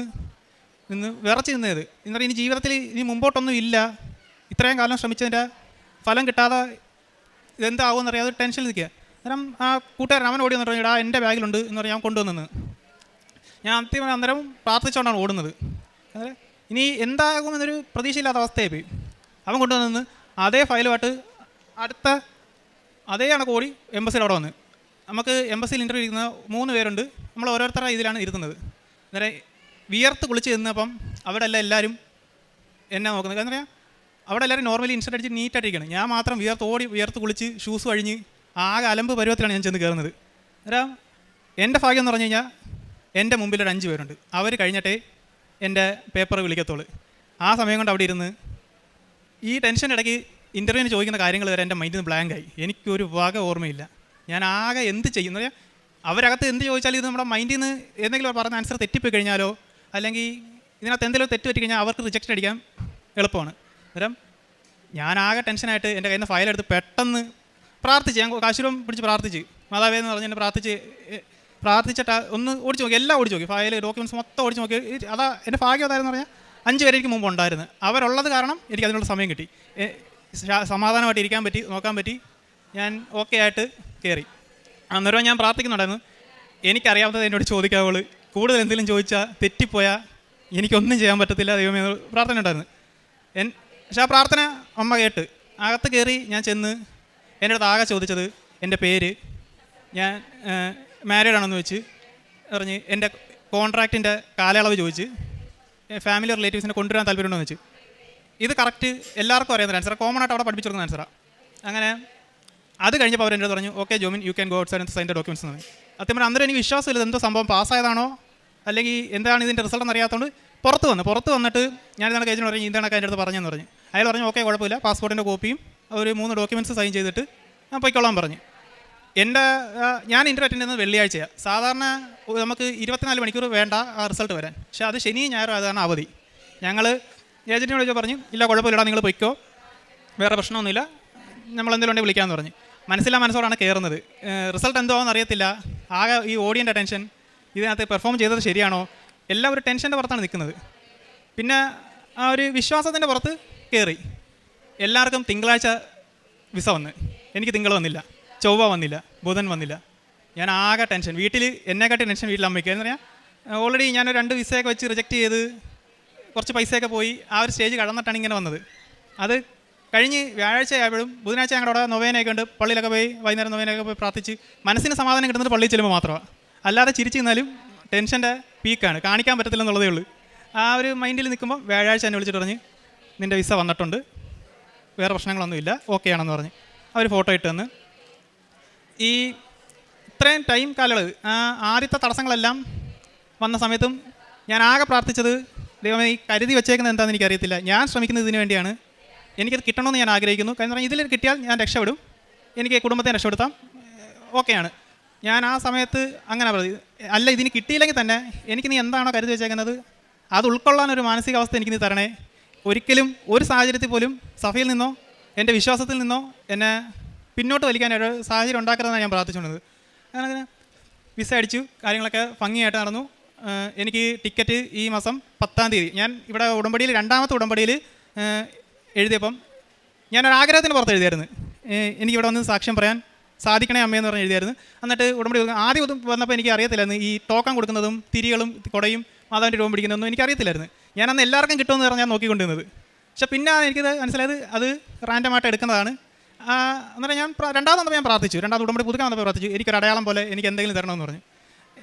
നിന്ന് വിറച്ച് നിന്നത്. എന്നിട്ട് ഇനി ജീവിതത്തിൽ ഇനി മുമ്പോട്ടൊന്നും ഇല്ല, ഇത്രയും കാലം ശ്രമിച്ചതിൻ്റെ ഫലം കിട്ടാതെ ഇതെന്താവുമെന്ന് അറിയാതെ ടെൻഷനിൽ നിൽക്കുക. അന്നേരം ആ കൂട്ടുകാരൻ അവൻ ഓടി വന്നിട്ട് പറഞ്ഞു, എൻ്റെ ബാഗിലുണ്ട് എന്ന് പറഞ്ഞാൽ ഞാൻ കൊണ്ടുവന്നത്. ഞാൻ അന്തിമ അന്നേരം പ്രാർത്ഥിച്ചുകൊണ്ടാണ് ഓടുന്നത്. അതായത് ഇനി എന്താകുമെന്നൊരു പ്രതീക്ഷയില്ലാത്ത അവസ്ഥയായി പോയി. അവൻ കൊണ്ടുവന്ന് അതേ ഫയലുമായിട്ട് അതേ കണക്ക് ഓടി എംബസിയിൽ അവിടെ വന്ന്. നമുക്ക് എംബസിയിൽ ഇൻ്റർവ്യൂ ഇരിക്കുന്ന 3 പേരുണ്ട്. നമ്മൾ ഓരോരുത്തരുടെ ഇതിലാണ് ഇരുത്തുന്നത്. അന്നേരം വിയർത്ത് കുളിച്ച് നിന്നപ്പം അവിടെ എല്ലാവരും എന്നെ നോക്കുന്നത്. കാരണം പറയാം, അവിടെ എല്ലാവരും നോർമലി ഇൻസ്റ്റൻ്റ് അടിച്ച് നീറ്റായിട്ടിരിക്കണം. ഞാൻ മാത്രം വിയർത്ത് കുളിച്ച് ഷൂസ് കഴിഞ്ഞ് ആകെ അലമ്പ് പരുവത്തിലാണ് ഞാൻ ചെന്ന് കയറുന്നത്. അന്നേരം എൻ്റെ ഭാഗ്യം എന്ന് പറഞ്ഞു കഴിഞ്ഞാൽ എൻ്റെ മുമ്പിൽ ഒരു 5 പേരുണ്ട്. അവർ കഴിഞ്ഞിട്ടേ എൻ്റെ പേപ്പർ വിളിക്കത്തുള്ളൂ. ആ സമയം കൊണ്ട് അവിടെ ഇരുന്ന് ഈ ടെൻഷൻ്റെ ഇടയ്ക്ക് ഇൻ്റർവ്യൂവിന് ചോദിക്കുന്ന കാര്യങ്ങൾ വരെ എൻ്റെ മൈൻഡിൽ നിന്ന് ബ്ലാങ്കായി. എനിക്കൊരു വക ഓർമ്മയില്ല. ഞാൻ ആകെ എന്ത് ചെയ്യുന്നു പറയാം. അവരകത്ത് എന്ത് ചോദിച്ചാലും ഇത് നമ്മുടെ മൈൻഡിൽ നിന്ന് എന്തെങ്കിലും പറഞ്ഞ ആൻസർ തെറ്റിപ്പോയി കഴിഞ്ഞാലോ അല്ലെങ്കിൽ ഇതിനകത്ത് എന്തെങ്കിലും തെറ്റ് പറ്റി കഴിഞ്ഞാൽ അവർക്ക് റിജക്ഷൻ അടിക്കാൻ എളുപ്പമാണ്. അന്നേരം ഞാനാകെ ടെൻഷനായിട്ട് എൻ്റെ കയ്യിൽ നിന്ന് ഫയലെടുത്ത് പെട്ടെന്ന് പ്രാർത്ഥിച്ച്, ഞാൻ കാശുരം പിടിച്ച് പ്രാർത്ഥിച്ച്, മാതാവേ എന്ന് പറഞ്ഞ് എന്നെ പ്രാർത്ഥിച്ചിട്ട് ഒന്ന് ഓടിച്ച് നോക്കി, എല്ലാം ഓടിച്ച് നോക്കി, ഫയൽ ഡോക്യുമെൻറ്റ്സ് മൊത്തം ഓടിച്ച് നോക്കി. അതാ എൻ്റെ ഭാഗ്യം അതായിരുന്നു പറഞ്ഞാൽ 5 പേര് എനിക്ക് മുമ്പ് ഉണ്ടായിരുന്നു. അവരുള്ളത് കാരണം എനിക്ക് അതിനുള്ള സമയം കിട്ടി. സമാധാനമായിട്ട് ഇരിക്കാൻ പറ്റി, നോക്കാൻ പറ്റി. ഞാൻ ഓക്കെ ആയിട്ട് കയറി. അന്നേരം ഞാൻ പ്രാർത്ഥിക്കുന്നുണ്ടായിരുന്നു. എനിക്കറിയാവുന്നത് എന്നോട് ചോദിക്കാവുള്ളൂ. കൂടുതൽ എന്തെങ്കിലും ചോദിച്ചാൽ തെറ്റിപ്പോയാൽ എനിക്കൊന്നും ചെയ്യാൻ പറ്റത്തില്ല, ദൈവമേ പ്രാർത്ഥന ഉണ്ടായിരുന്നു. പക്ഷെ ആ പ്രാർത്ഥന അമ്മ കേട്ട് അകത്ത് കയറി ഞാൻ ചെന്ന് എൻ്റെ അടുത്ത് ആകെ ചോദിച്ചത് എൻ്റെ പേര്, ഞാൻ മാരീഡാണെന്ന് വെച്ച് പറഞ്ഞ്, എൻ്റെ കോൺട്രാക്റ്റിൻ്റെ കാലയളവ് ചോദിച്ച്, ഫാമിലി റിലേറ്റീവ്സിനെ കൊണ്ടുവരാൻ താല്പര്യമുണ്ടോ എന്ന് വെച്ച്. ഇത് കറക്റ്റ് എല്ലാവർക്കും അറിയാവുന്ന ആൻസറാണ്, കോമൺ ആയിട്ട് അവിടെ പഠിപ്പിച്ചു കൊടുക്കുന്ന ആൻസറാണ്. അങ്ങനെ അത് കഴിഞ്ഞപ്പോൾ അവർ എൻ്റെ പറഞ്ഞു, okay Jomin, you can go outside and sign the documents എന്ന് പറഞ്ഞു. അത്യം അന്നേരം എനിക്ക് വിശ്വാസമില്ല എന്തോ സംഭവം പാസ്സായതാണോ അല്ലെങ്കിൽ എന്താണ് ഇതിൻ്റെ റിസൾട്ട് എന്ന് അറിയാത്തതുകൊണ്ട് പുറത്ത് വന്നിട്ട് ഞാൻ ഇതാണ് ഏജൻറ്റ് പറഞ്ഞു, ഇതാണ് എൻ്റെ അടുത്ത് പറഞ്ഞെന്ന് പറഞ്ഞു. അയാൾ പറഞ്ഞു, ഓക്കെ കുഴപ്പമില്ല, പാസ്പോർട്ടിൻ്റെ കോപ്പിയും ഒരു 3 ഡോക്യുമെൻറ്റ്സ് സൈൻ ചെയ്തിട്ട് ഞാൻ പൊയ്ക്കൊള്ളാൻ പറഞ്ഞു. ഞാൻ ഇൻ്റർവ്യൂ അറ്റൻഡ് ചെയ്യുന്നത് വെള്ളിയാഴ്ചയാണ്. സാധാരണ നമുക്ക് 24 മണിക്കൂർ വേണ്ട ആ റിസൾട്ട് വരാൻ. പക്ഷേ അത് ശനിയും ഞായറും അതാണ് അവധി. ഞങ്ങൾ ഏജൻറ്റിനോട് ചോദിച്ചാൽ പറഞ്ഞു, ഇല്ല കുഴപ്പമില്ല, നിങ്ങൾ പൊയ്ക്കോ, വേറെ പ്രശ്നമൊന്നുമില്ല, നമ്മളെന്തെങ്കിലും ഉണ്ടെങ്കിൽ വിളിക്കാമെന്ന് പറഞ്ഞു. മനസ്സോടാണ് കയറുന്നത്. റിസൾട്ട് എന്തോ അറിയത്തില്ല. ആകെ ഈ ഓഡിയൻ്റെ ടെൻഷൻ, ഇതിനകത്ത് പെർഫോം ചെയ്തത് ശരിയാണോ, എല്ലാം ഒരു ടെൻഷൻ്റെ പുറത്താണ് നിൽക്കുന്നത്. പിന്നെ ആ ഒരു വിശ്വാസത്തിൻ്റെ പുറത്ത് കയറി. എല്ലാവർക്കും തിങ്കളാഴ്ച വിസ വന്ന്, എനിക്ക് തിങ്കൾ വന്നില്ല, ചൊവ്വ വന്നില്ല, ബുധൻ വന്നില്ല. ഞാൻ ആകെ ടെൻഷൻ. എന്നെക്കാട്ടി ടെൻഷൻ വീട്ടിൽ അമ്മയ്ക്ക്. എന്ന് പറഞ്ഞാൽ ഓൾറെഡി ഞാനൊരു 2 വിസയൊക്കെ വെച്ച് റിജക്റ്റ് ചെയ്ത് കുറച്ച് പൈസയൊക്കെ പോയി ആ ഒരു സ്റ്റേജ് കടന്നിട്ടാണ് ഇങ്ങനെ വന്നത്. അത് കഴിഞ്ഞ് വ്യാഴാഴ്ച ആയപ്പോഴും ബുധനാഴ്ച ഞങ്ങളുടെ അവിടെ നൊവേനയൊക്കെ ഉണ്ട്. പള്ളിയിലൊക്കെ പോയി വൈകുന്നേരം നൊവേനയൊക്കെ പോയി പ്രാർത്ഥിച്ച് മനസ്സിന് സമാധാനം കിട്ടുന്നത് പള്ളിയിൽ ചെല്ലുമ്പോൾ മാത്രമാണ്. അല്ലാതെ ചിരിച്ചു നിന്നാലും ടെൻഷൻ്റെ പീക്കാണ്, കാണിക്കാൻ പറ്റത്തില്ലെന്നുള്ളതേ ഉള്ളൂ. ആ ഒരു മൈൻഡിൽ നിൽക്കുമ്പോൾ വ്യാഴാഴ്ച എന്നെ വിളിച്ചിട്ട് പറഞ്ഞ്, നിൻ്റെ വിസ വന്നിട്ടുണ്ട്, വേറെ പ്രശ്നങ്ങളൊന്നുമില്ല, ഓക്കെ ആണെന്ന് പറഞ്ഞ് അവർ ഫോട്ടോ ഇട്ട് തന്ന്. ഈ ഇത്രയും ടൈം കാലയളവ് ആദ്യത്തെ തടസ്സങ്ങളെല്ലാം വന്ന സമയത്തും ഞാൻ ആകെ പ്രാർത്ഥിച്ചത്, ദൈവമേ ഈ കരുതി വെച്ചേക്കുന്നത് എന്താണെന്ന് എനിക്കറിയത്തില്ല, ഞാൻ ശ്രമിക്കുന്നത് ഇതിന് വേണ്ടിയാണ്, എനിക്കത് കിട്ടണമെന്ന് ഞാൻ ആഗ്രഹിക്കുന്നു. കാരണം പറഞ്ഞാൽ ഇതിൽ കിട്ടിയാൽ ഞാൻ രക്ഷപ്പെടും, എനിക്ക് കുടുംബത്തെ രക്ഷപ്പെടുത്താം, ഓക്കെയാണ്. ഞാൻ ആ സമയത്ത് അങ്ങനെ പറഞ്ഞു. അല്ല, ഇതിന് കിട്ടിയില്ലെങ്കിൽ തന്നെ എനിക്ക് നീ എന്താണോ കരുതി വെച്ചേക്കുന്നത് അത് ഉൾക്കൊള്ളാനൊരു മാനസികാവസ്ഥ എനിക്ക് നീ തരണേ. ഒരിക്കലും ഒരു സാഹചര്യത്തിൽ പോലും സഭയിൽ നിന്നോ എൻ്റെ വിശ്വാസത്തിൽ നിന്നോ എന്നെ പിന്നോട്ട് വലിക്കാനൊരു സാഹചര്യം ഉണ്ടാക്കരുതെന്നാണ് ഞാൻ പ്രാർത്ഥിച്ചുകൊണ്ടത്. അങ്ങനെ വിസ അടിച്ചു, കാര്യങ്ങളൊക്കെ ഭംഗിയായിട്ട് നടന്നു. എനിക്ക് ടിക്കറ്റ് ഈ മാസം 10-ാം തീയതി, ഞാൻ ഇവിടെ ഉടമ്പടിയിൽ 2ാമത്തെ ഉടമ്പടിയിൽ എഴുതിയപ്പം ഞാനൊരാഗ്രഹത്തിന് പുറത്ത് എഴുതിയായിരുന്നു, എനിക്കിവിടെ വന്ന് സാക്ഷ്യം പറയാൻ സാധിക്കണേ അമ്മയെന്ന് പറഞ്ഞ് എഴുതിയായിരുന്നു. എന്നിട്ട് ഉടമ്പടി ആദ്യം വന്നപ്പോൾ എനിക്ക് അറിയത്തില്ലായിരുന്നു ഈ ടോക്കൺ കൊടുക്കുന്നതും തിരികളും കൊടയും മാതാവിൻ്റെ രൂപം പിടിക്കുന്നതൊന്നും എനിക്കറിയത്തില്ലായിരുന്നു. ഞാനന്ന് എല്ലാവർക്കും കിട്ടുമെന്ന് പറഞ്ഞാൽ നോക്കിക്കൊണ്ടിരുന്നത്. പക്ഷേ പിന്നെ എനിക്കത് മനസ്സിലായത് അത് റാൻഡമായിട്ട് എടുക്കുന്നതാണ്. അന്നേരം ഞാൻ 2ാമത് വന്നപ്പോൾ ഞാൻ പ്രാർത്ഥിച്ചു, 2ാമത് ഉടമ്പടി പുതുക്കാൻ വന്നപ്പോൾ പ്രാർത്ഥിച്ചു, എനിക്കൊരു അടയാളം പോലെ എനിക്ക് എന്തെങ്കിലും തരണമെന്ന് പറഞ്ഞു.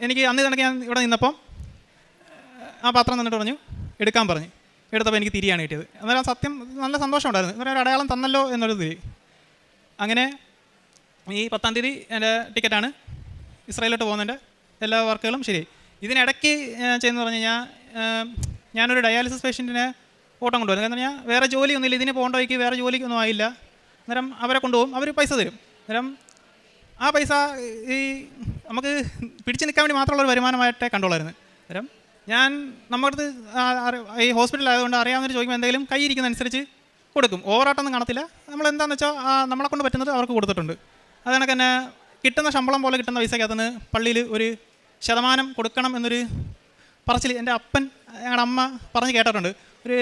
എനിക്ക് അന്ന് കണക്ക് ഞാൻ ഇവിടെ നിന്നപ്പം ആ പാത്രം തന്നിട്ട് പറഞ്ഞു എടുക്കാൻ പറഞ്ഞു. എടുത്തപ്പോൾ എനിക്ക് തിരിയാണ് കിട്ടിയത്. അന്നേരം സത്യം നല്ല സന്തോഷം ഉണ്ടായിരുന്നു. അന്നേരം ഒരു അടയാളം തന്നല്ലോ എന്നൊരു തിരി. അങ്ങനെ ഈ 10-ാം തീയതി എൻ്റെ ടിക്കറ്റാണ്, ഇസ്രായേലിലോട്ട് പോകുന്നതിൻ്റെ എല്ലാ വർക്കുകളും ശരിയായി. ഇതിനിടയ്ക്ക് ചെയ്യുന്നത് പറഞ്ഞു കഴിഞ്ഞാൽ ഞാനൊരു ഡയാലിസിസ് പേഷ്യൻറ്റിനെ ഓട്ടം കൊണ്ടുപോകുന്നത്. കാരണം ഞാൻ വേറെ ജോലിയൊന്നുമില്ല, ഇതിന് പോകേണ്ട വഴിക്ക് വേറെ ജോലിക്കൊന്നും ആയില്ല. അന്നേരം അവരെ കൊണ്ടുപോകും, അവർ പൈസ തരും. അന്നേരം ആ പൈസ ഈ നമുക്ക് പിടിച്ച് നിൽക്കാൻ വേണ്ടി മാത്രമുള്ളൊരു വരുമാനമായിട്ടേ കണ്ടോളായിരുന്നു. അന്നേരം ഞാൻ നമ്മുടെ ഈ ഹോസ്പിറ്റലായതുകൊണ്ട് അറിയാവുന്നവർ ചോദിക്കുമ്പോൾ എന്തെങ്കിലും കൈയിരിക്കുന്നതനുസരിച്ച് കൊടുക്കും. ഓവറായിട്ടൊന്നും കാണത്തില്ല. നമ്മൾ എന്താണെന്ന് വെച്ചാൽ നമ്മളെ കൊണ്ട് പറ്റുന്നത് അവർക്ക് കൊടുത്തിട്ടുണ്ട്. അത് കണക്ക് തന്നെ കിട്ടുന്ന ശമ്പളം പോലെ കിട്ടുന്ന പൈസക്കകത്തുനിന്ന് പള്ളിയിൽ ഒരു ശതമാനം കൊടുക്കണം എന്നൊരു പറച്ചിൽ എൻ്റെ അപ്പൻ ഞങ്ങളുടെ അമ്മ പറഞ്ഞ് കേട്ടിട്ടുണ്ട്. ഒരു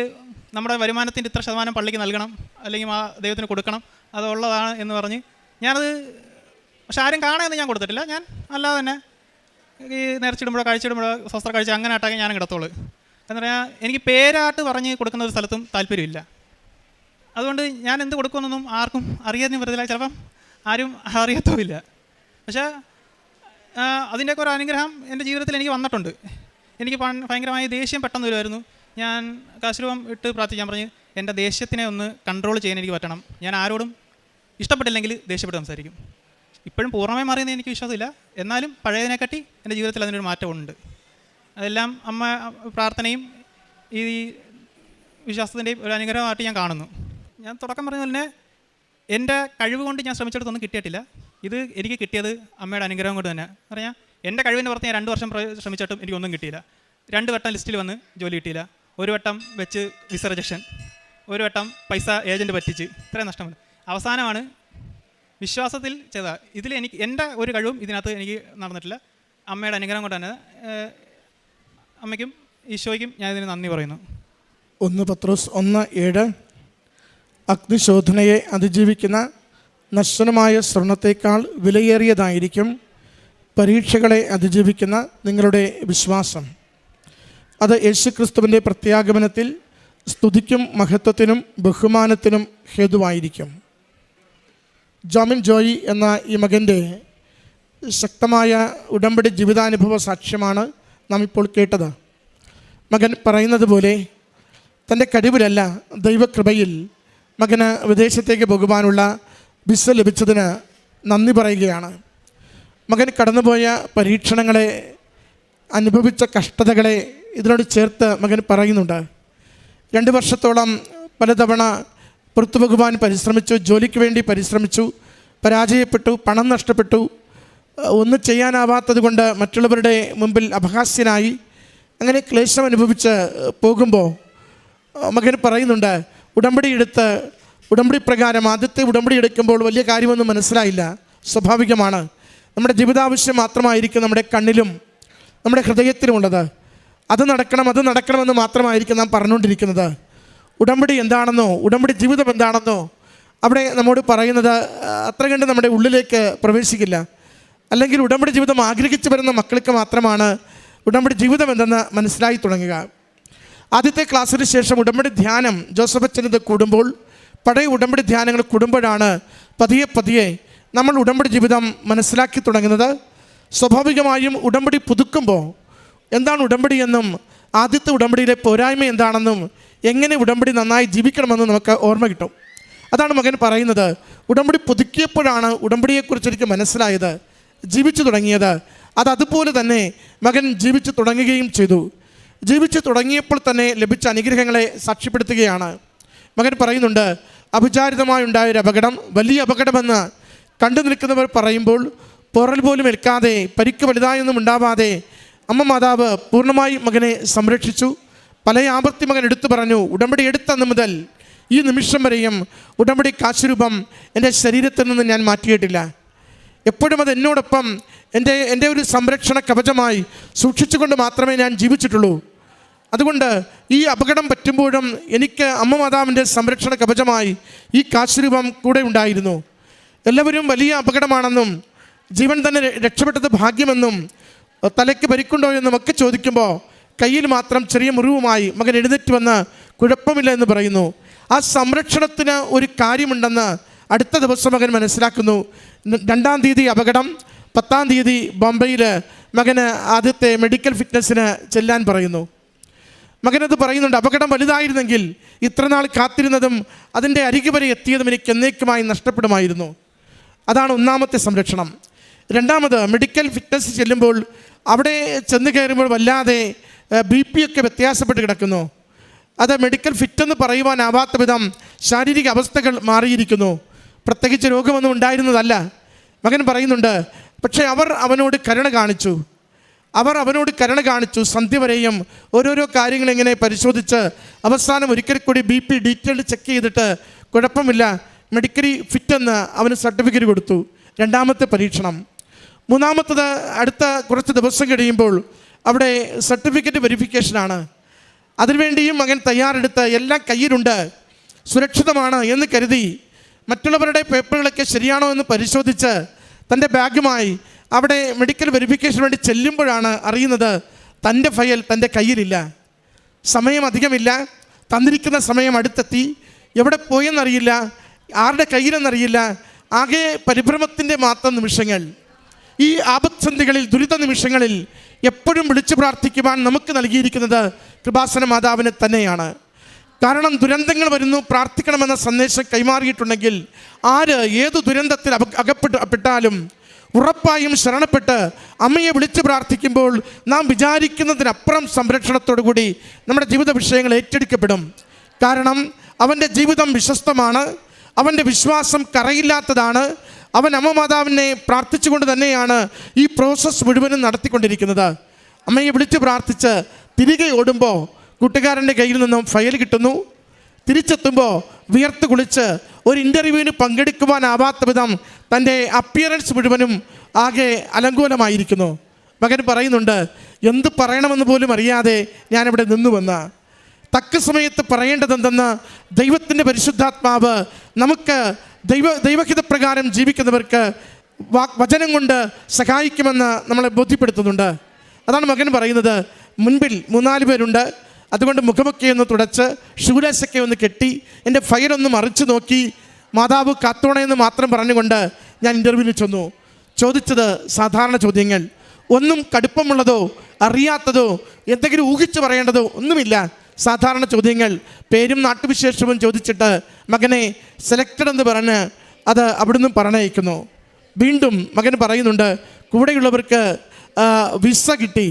നമ്മുടെ വരുമാനത്തിൻ്റെ ഇത്ര ശതമാനം പള്ളിക്ക് നൽകണം, അല്ലെങ്കിൽ ആ ദൈവത്തിന് കൊടുക്കണം, അതുള്ളതാണ് എന്ന് പറഞ്ഞ് ഞാനത്, പക്ഷെ ആരും കാണാമെന്ന് ഞാൻ കൊടുത്തിട്ടില്ല. ഞാൻ അല്ലാതെ തന്നെ ഈ നേർച്ചിടുമ്പോഴോ കഴിച്ചിടുമ്പോഴോ സ്വസ്ത്ര കഴിച്ച് അങ്ങനെ ആട്ടാക്കി ഞാൻ കിടത്തോളൂ. എന്ന് പറഞ്ഞാൽ എനിക്ക് പേരായിട്ട് പറഞ്ഞ് കൊടുക്കുന്ന ഒരു സ്ഥലത്തും താല്പര്യമില്ല. അതുകൊണ്ട് ഞാൻ എന്ത് കൊടുക്കുമെന്നൊന്നും ആർക്കും അറിയാതെ വരത്തില്ല, ചിലപ്പം ആരും അറിയത്തുമില്ല. പക്ഷേ അതിൻ്റെയൊക്കെ ഒരു അനുഗ്രഹം എൻ്റെ ജീവിതത്തിൽ എനിക്ക് വന്നിട്ടുണ്ട്. എനിക്ക് ഭയങ്കരമായ ദേഷ്യം പെട്ടെന്ന് വരുമായിരുന്നു. ഞാൻ കാശുരൂപം ഇട്ട് പ്രാർത്ഥിക്കാൻ പറഞ്ഞ് എൻ്റെ ദേഷ്യത്തിനെ ഒന്ന് കൺട്രോൾ ചെയ്യാൻ എനിക്ക് പറ്റണം. ഞാൻ ആരോടും ഇഷ്ടപ്പെട്ടില്ലെങ്കിൽ ദേഷ്യപ്പെട്ട് സംസാരിക്കും. ഇപ്പോഴും പൂർണ്ണമായി മാറിയെന്ന് എനിക്ക് വിശ്വാസമില്ല. എന്നാലും പഴയതിനെക്കാട്ടി എൻ്റെ ജീവിതത്തിൽ അതിനൊരു മാറ്റമുണ്ട്. അതെല്ലാം അമ്മ പ്രാർത്ഥനയും ഈ വിശ്വാസത്തിൻ്റെയും ഒരു അനുഗ്രഹമായിട്ട് ഞാൻ കാണുന്നു. ഞാൻ തുടക്കം പറഞ്ഞ പോലെ തന്നെ എൻ്റെ കഴിവ് കൊണ്ട് ഞാൻ ശ്രമിച്ചെടുത്തൊന്നും കിട്ടിയിട്ടില്ല. ഇത് എനിക്ക് കിട്ടിയത് അമ്മയുടെ അനുഗ്രഹം കൊണ്ട് തന്നെ. പറഞ്ഞാൽ എൻ്റെ കഴിവിൻ്റെ പുറത്ത് ഞാൻ 2 വർഷം ശ്രമിച്ചിട്ടും എനിക്കൊന്നും കിട്ടിയില്ല. 2 വട്ടം ലിസ്റ്റിൽ വന്ന് ജോലി കിട്ടിയില്ല. 1 വട്ടം വെച്ച് വിസ റിജക്ഷൻ, 1 വട്ടം പൈസ ഏജൻറ്റ് പറ്റിച്ച്, ഇത്രയും നഷ്ടമുണ്ട്. അവസാനമാണ് വിശ്വാസത്തിൽ ചെയ്ത ഇതിൽ എനിക്ക് എൻ്റെ ഒരു കഴിവും ഇതിനകത്ത് എനിക്ക് നടന്നിട്ടില്ല. അമ്മയുടെ അനുഗ്രഹം കൊണ്ട് തന്നെ അമ്മയ്ക്കും ഈശോയ്ക്കും ഞാൻ ഇതിന് നന്ദി പറയുന്നു. 1 പത്രോസ് 1:7 അഗ്നിശോധനയെ അതിജീവിക്കുന്ന നശ്വരമായ സ്വർണത്തേക്കാൾ വിലയേറിയതായിരിക്കും പരീക്ഷകളെ അതിജീവിക്കുന്ന നിങ്ങളുടെ വിശ്വാസം. അത് യേശുക്രിസ്തുവിൻ്റെ പ്രത്യാഗമനത്തിൽ സ്തുതിക്കും മഹത്വത്തിനും ബഹുമാനത്തിനും ഹേതുവായിരിക്കും. ജോമിൻ ജോയി എന്ന ഈ മകൻ്റെ ശക്തമായ ഉടമ്പടി ജീവിതാനുഭവ സാക്ഷ്യമാണ് നാം ഇപ്പോൾ കേട്ടത്. മകൻ പറയുന്നത് പോലെ തൻ്റെ കഴിവിലല്ല, ദൈവകൃപയിൽ മകന് വിദേശത്തേക്ക് പോകുവാനുള്ള വിസ ലഭിച്ചതിന് നന്ദി പറയുകയാണ്. മകൻ കടന്നുപോയ പരീക്ഷണങ്ങളെ, അനുഭവിച്ച കഷ്ടതകളെ ഇതിനോട് ചേർത്ത് മകൻ പറയുന്നുണ്ട്. 2 വർഷത്തോളം പലതവണ പുറത്തു പോകുവാൻ പരിശ്രമിച്ചു, ജോലിക്ക് വേണ്ടി പരിശ്രമിച്ചു, പരാജയപ്പെട്ടു, പണം നഷ്ടപ്പെട്ടു, ഒന്നും ചെയ്യാനാവാത്തത് കൊണ്ട് മറ്റുള്ളവരുടെ മുമ്പിൽ അപഹാസ്യനായി, അങ്ങനെ ക്ലേശം അനുഭവിച്ച് പോകുമ്പോൾ മകൻ പറയുന്നുണ്ട്, ഉടമ്പടി പ്രകാരം ആദ്യത്തെ ഉടമ്പടി എടുക്കുമ്പോൾ വലിയ കാര്യമൊന്നും മനസ്സിലായില്ല. സ്വാഭാവികമാണ്. നമ്മുടെ ജീവിതാവശ്യം മാത്രമായിരിക്കും നമ്മുടെ കണ്ണിലും നമ്മുടെ ഹൃദയത്തിലുമുള്ളത്. അത് നടക്കണമെന്ന് മാത്രമായിരിക്കും നാം പറഞ്ഞുകൊണ്ടിരിക്കുന്നത്. ഉടമ്പടി എന്താണെന്നോ, ഉടമ്പടി ജീവിതം എന്താണെന്നോ അവിടെ നമ്മോട് പറയുന്നത് അത്ര കണ്ട് നമ്മുടെ ഉള്ളിലേക്ക് പ്രവേശിക്കില്ല. അല്ലെങ്കിൽ ഉടമ്പടി ജീവിതം ആഗ്രഹിച്ചു വരുന്ന മക്കൾക്ക് മാത്രമാണ് ഉടമ്പടി ജീവിതം എന്തെന്ന് മനസ്സിലായി തുടങ്ങുക. ആദ്യത്തെ ക്ലാസ്സിന് ശേഷം ഉടമ്പടി ധ്യാനം ജോസഫ് അച്ഛനത് കൂടുമ്പോൾ, പഴയ ഉടമ്പടി ധ്യാനങ്ങൾ കൂടുമ്പോഴാണ് പതിയെ നമ്മൾ ഉടമ്പടി ജീവിതം മനസ്സിലാക്കി തുടങ്ങുന്നത്. സ്വാഭാവികമായും ഉടമ്പടി പുതുക്കുമ്പോൾ എന്താണ് ഉടമ്പടി എന്നും ആദ്യത്തെ ഉടമ്പടിയിലെ പോരായ്മ എന്താണെന്നും എങ്ങനെ ഉടമ്പടി നന്നായി ജീവിക്കണമെന്നും നമുക്ക് ഓർമ്മ കിട്ടും. അതാണ് മകൻ പറയുന്നത്. ഉടമ്പടി പുതുക്കിയപ്പോഴാണ് ഉടമ്പടിയെക്കുറിച്ച് എനിക്ക് മനസ്സിലായത്, ജീവിച്ചു തുടങ്ങിയത്. അതുപോലെ തന്നെ മകൻ ജീവിച്ചു തുടങ്ങുകയും ചെയ്തു. ജീവിച്ചു തുടങ്ങിയപ്പോൾ തന്നെ ലഭിച്ച അനുഗ്രഹങ്ങളെ സാക്ഷ്യപ്പെടുത്തുകയാണ്. മകൻ പറയുന്നുണ്ട്, അവിചാരിതമായുണ്ടായൊരു അപകടം വലിയ അപകടമെന്ന് കണ്ടു നിൽക്കുന്നവർ പറയുമ്പോൾ പൊറൽ പോലും ഏൽക്കാതെ, പരിക്ക് വലുതായൊന്നും ഉണ്ടാവാതെ അമ്മ മാതാവ് പൂർണ്ണമായി മകനെ സംരക്ഷിച്ചു. പല ആവർത്തി മകൻ എടുത്തു പറഞ്ഞു, ഉടമ്പടി എടുത്തന്ന് മുതൽ ഈ നിമിഷം വരെയും ഉടമ്പടി കാശുരൂപം എൻ്റെ ശരീരത്തിൽ നിന്ന് ഞാൻ മാറ്റിയിട്ടില്ല. എപ്പോഴും അത് എന്നോടൊപ്പം എൻ്റെ ഒരു സംരക്ഷണ കവചമായി സൂക്ഷിച്ചുകൊണ്ട് മാത്രമേ ഞാൻ ജീവിച്ചിട്ടുള്ളൂ. അതുകൊണ്ട് ഈ അപകടം പറ്റുമ്പോഴും എനിക്ക് അമ്മ മാതാവിൻ്റെ സംരക്ഷണ കവചമായി ഈ കാശുരൂപം കൂടെ ഉണ്ടായിരുന്നു. എല്ലാവരും വലിയ അപകടമാണെന്നും ജീവൻ തന്നെ രക്ഷപ്പെട്ടത് ഭാഗ്യമെന്നും തലയ്ക്ക് പരിക്കുണ്ടോ എന്നും ഒക്കെ ചോദിക്കുമ്പോൾ കയ്യിൽ മാത്രം ചെറിയ മുറിവുമായി മകൻ എഴുന്നേറ്റ് വന്ന് കുഴപ്പമില്ല എന്ന് പറയുന്നു. ആ സംരക്ഷണത്തിന് ഒരു കാര്യമുണ്ടെന്ന് അടുത്ത ദിവസം മകൻ മനസ്സിലാക്കുന്നു. 2-ാം തീയതി അപകടം, 10-ാം തീയതി ബോംബെയിൽ മകന് ആദ്യത്തെ മെഡിക്കൽ ഫിറ്റ്നസ്സിന് ചെല്ലാൻ പറയുന്നു. മകനത് പറയുന്നുണ്ട്, അപകടം വലുതായിരുന്നെങ്കിൽ ഇത്ര നാൾ കാത്തിരുന്നതും അതിൻ്റെ അരികെ വരെ എത്തിയതും എനിക്ക് എന്നേക്കുമായി നഷ്ടപ്പെടുമായിരുന്നു. അതാണ് 1-ാമത്തെ സംരക്ഷണം. 2-ാമത് മെഡിക്കൽ ഫിറ്റ്നസ് ചെല്ലുമ്പോൾ അവിടെ ചെന്ന് കയറുമ്പോൾ വല്ലാതെ BP ഒക്കെ വ്യത്യാസപ്പെട്ട് കിടക്കുന്നു. അത് മെഡിക്കൽ ഫിറ്റെന്ന് പറയുവാനാവാത്ത വിധം ശാരീരിക അവസ്ഥകൾ മാറിയിരിക്കുന്നു. പ്രത്യേകിച്ച് രോഗമൊന്നും ഉണ്ടായിരുന്നതല്ല. മകൻ പറയുന്നുണ്ട്, പക്ഷേ അവർ അവനോട് കരുണ കാണിച്ചു. സന്ധ്യ വരെയും ഓരോരോ കാര്യങ്ങൾ ഇങ്ങനെ പരിശോധിച്ച് അവസാനം ഒരിക്കൽ കൂടി BP ഡീറ്റെയിൽഡ് ചെക്ക് ചെയ്തിട്ട് കുഴപ്പമില്ല, മെഡിക്കലി ഫിറ്റെന്ന് അവന് സർട്ടിഫിക്കറ്റ് കൊടുത്തു. രണ്ടാമത്തെ പരീക്ഷണം. മൂന്നാമത്തത് അടുത്ത കുറച്ച് ദിവസം കഴിയുമ്പോൾ അവിടെ സർട്ടിഫിക്കറ്റ് വെരിഫിക്കേഷനാണ്. അതിനുവേണ്ടിയും മകൻ തയ്യാറെടുത്ത് എല്ലാം കയ്യിലുണ്ട്, സുരക്ഷിതമാണ് എന്ന് കരുതി മറ്റുള്ളവരുടെ പേപ്പറുകളൊക്കെ ശരിയാണോ എന്ന് പരിശോധിച്ച് തൻ്റെ ബാഗുമായി അവിടെ മെഡിക്കൽ വെരിഫിക്കേഷന് വേണ്ടി ചെല്ലുമ്പോഴാണ് അറിയുന്നത് തൻ്റെ ഫയൽ തൻ്റെ കയ്യിലില്ല. സമയം അധികമില്ല, തന്നിരിക്കുന്ന സമയം അടുത്തെത്തി. എവിടെ പോയെന്നറിയില്ല, ആരുടെ കയ്യിലെന്നറിയില്ല. ആകെ പരിഭ്രമത്തിൻ്റെ മാത്രം നിമിഷങ്ങൾ. ഈ ആപത്സന്ധികളിൽ, ദുരിത നിമിഷങ്ങളിൽ എപ്പോഴും വിളിച്ചു പ്രാർത്ഥിക്കുവാൻ നമുക്ക് നൽകിയിരിക്കുന്നത് കൃപാസന മാതാവിനെ തന്നെയാണ്. കാരണം ദുരന്തങ്ങൾ വരുന്നു, പ്രാർത്ഥിക്കണമെന്ന സന്ദേശം കൈമാറിയിട്ടുണ്ടെങ്കിൽ ആര് ഏതു ദുരന്തത്തിൽ അകപ്പെട്ടാലും ഉറപ്പായും ശരണപ്പെട്ട് അമ്മയെ വിളിച്ച് പ്രാർത്ഥിക്കുമ്പോൾ നാം വിചാരിക്കുന്നതിനപ്പുറം സംരക്ഷണത്തോടു കൂടി നമ്മുടെ ജീവിത വിഷയങ്ങൾ ഏറ്റെടുക്കപ്പെടും. കാരണം അവൻ്റെ ജീവിതം വിശ്വസ്തമാണ്, അവൻ്റെ വിശ്വാസം കറയില്ലാത്തതാണ്. അവൻ അമ്മ മാതാവിനെ പ്രാർത്ഥിച്ചുകൊണ്ട് തന്നെയാണ് ഈ പ്രോസസ്സ് മുഴുവനും നടത്തിക്കൊണ്ടിരിക്കുന്നത്. അമ്മയെ വിളിച്ച് പ്രാർത്ഥിച്ച് തിരികെ ഓടുമ്പോൾ കൂട്ടുകാരൻ്റെ കയ്യിൽ നിന്നും ഫയൽ കിട്ടുന്നു. തിരിച്ചെത്തുമ്പോൾ വിയർത്ത് കുളിച്ച് ഒരു ഇൻ്റർവ്യൂവിന് പങ്കെടുക്കുവാനാവാത്ത വിധം തൻ്റെ അപ്പിയറൻസ് മുഴുവനും ആകെ അലങ്കോലമായിരിക്കുന്നു. മകൻ പറയുന്നുണ്ട്, എന്ത് പറയണമെന്ന് പോലും അറിയാതെ ഞാനിവിടെ നിന്നുവെന്ന്. തക്ക സമയത്ത് പറയേണ്ടതെന്തെന്ന് ദൈവത്തിൻ്റെ പരിശുദ്ധാത്മാവ് നമുക്ക് ദൈവഹിതപ്രകാരം ജീവിക്കുന്നവർക്ക് വചനം കൊണ്ട് സഹായിക്കുമെന്ന് നമ്മളെ ബോധ്യപ്പെടുത്തുന്നുണ്ട്. അതാണ് മകൻ പറയുന്നത്. മുൻപിൽ 3-4 പേരുണ്ട്, അതുകൊണ്ട് മുഖമൊക്കെ ഒന്ന് തുടച്ച് ഷൂലേസൊക്കെ ഒന്ന് കെട്ടി എൻ്റെ ഫയലൊന്ന് മറിച്ച് നോക്കി മാതാവ് കാത്തോണയെന്ന് മാത്രം പറഞ്ഞുകൊണ്ട് ഞാൻ ഇൻ്റർവ്യൂവിന് ചെന്നു. ചോദിച്ചത് സാധാരണ ചോദ്യങ്ങൾ, ഒന്നും കടുപ്പമുള്ളതോ അറിയാത്തതോ എന്തെങ്കിലും ഊഹിച്ച് പറയേണ്ടതോ ഒന്നുമില്ല. സാധാരണ ചോദ്യങ്ങൾ. പേരും നാട്ടുവിശേഷവും ചോദിച്ചിട്ട് മകനെ സെലക്റ്റഡ് എന്ന് പറഞ്ഞ് അത് അവിടുന്ന് പറഞ്ഞയക്കുന്നു. വീണ്ടും മകൻ പറയുന്നുണ്ട്, കൂടെയുള്ളവർക്ക് വിസ കിട്ടി.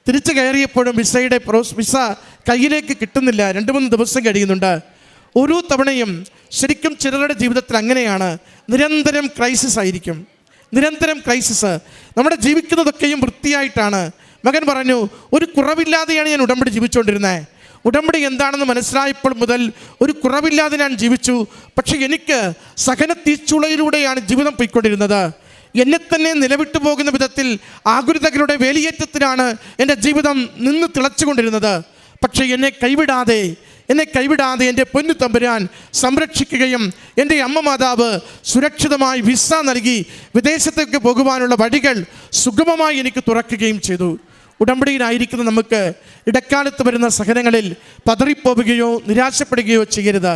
തിരിച്ചു കയറിയപ്പോഴും വിസ കയ്യിലേക്ക് കിട്ടുന്നില്ല. 2-3 ദിവസം കഴിയുന്നുണ്ട്. ഓരോ തവണയും ശരിക്കും ചിലരുടെ ജീവിതത്തിൽ അങ്ങനെയാണ്, നിരന്തരം ക്രൈസിസ് ആയിരിക്കും. നിരന്തരം ക്രൈസിസ്. നമ്മുടെ ജീവിക്കുന്നതൊക്കെയും വൃത്തിയായിട്ടാണ്. മകൻ പറഞ്ഞു, ഒരു കുറവില്ലാതെയാണ് ഞാൻ ഉടമ്പടി ജീവിച്ചുകൊണ്ടിരുന്നത്. ഉടമ്പടി എന്താണെന്ന് മനസ്സിലായപ്പോൾ മുതൽ ഒരു കുറവില്ലാതെ ഞാൻ ജീവിച്ചു. പക്ഷേ എനിക്ക് സഹന തീച്ചുളയിലൂടെയാണ് ജീവിതം പോയിക്കൊണ്ടിരുന്നത്. എന്നെ തന്നെ നിലവിട്ടു പോകുന്ന വിധത്തിൽ ആകുലതകളുടെ വേലിയേറ്റത്തിലാണ് എൻ്റെ ജീവിതം നിന്ന് തിളച്ചുകൊണ്ടിരുന്നത്. പക്ഷേ എന്നെ കൈവിടാതെ എൻ്റെ പൊന്നു തമ്പുരാൻ സംരക്ഷിക്കുകയും എൻ്റെ അമ്മ മാതാവ് സുരക്ഷിതമായി വിസ നൽകി വിദേശത്തേക്ക് പോകുവാനുള്ള വഴികൾ സുഗമമായി എനിക്ക് തുറക്കുകയും ചെയ്തു. ഉടമ്പടിയിലായിരിക്കുന്ന നമുക്ക് ഇടക്കാലത്ത് വരുന്ന സഹനങ്ങളിൽ പതറിപ്പോവുകയോ നിരാശപ്പെടുകയോ ചെയ്യരുത്.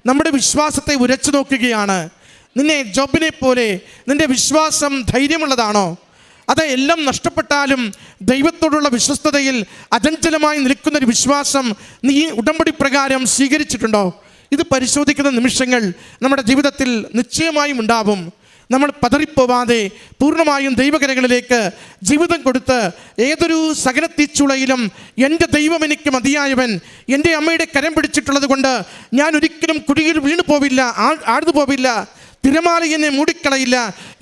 നമ്മുടെ വിശ്വാസത്തെ ഉരച്ചു നോക്കുകയാണ്. നിന്നെ ജോബിനെ പോലെ നിൻ്റെ വിശ്വാസം ധൈര്യമുള്ളതാണോ? അത് എല്ലാം നഷ്ടപ്പെട്ടാലും ദൈവത്തോടുള്ള വിശ്വസ്തതയിൽ അചഞ്ചലമായി നിൽക്കുന്നൊരു വിശ്വാസം നീ ഉടമ്പടി പ്രകാരം സ്വീകരിച്ചിട്ടുണ്ടോ? ഇത് പരിശോധിക്കുന്ന നിമിഷങ്ങൾ നമ്മുടെ ജീവിതത്തിൽ നിശ്ചയമായും ഉണ്ടാവും. നമ്മൾ പതറിപ്പോവാതെ പൂർണ്ണമായും ദൈവകരങ്ങളിലേക്ക് ജീവിതം കൊടുത്ത് ഏതൊരു സകലത്തീച്ചുളയിലും എൻ്റെ ദൈവം എനിക്ക് മതിയായവൻ, എൻ്റെ അമ്മയുടെ കരം പിടിച്ചിട്ടുള്ളത് കൊണ്ട് ഞാൻ ഒരിക്കലും കുഴിയിൽ വീണു പോവില്ല, ആഴ്ന്നു പോവില്ല, തിരമാല എന്നെ മൂടിക്കളയില്ല,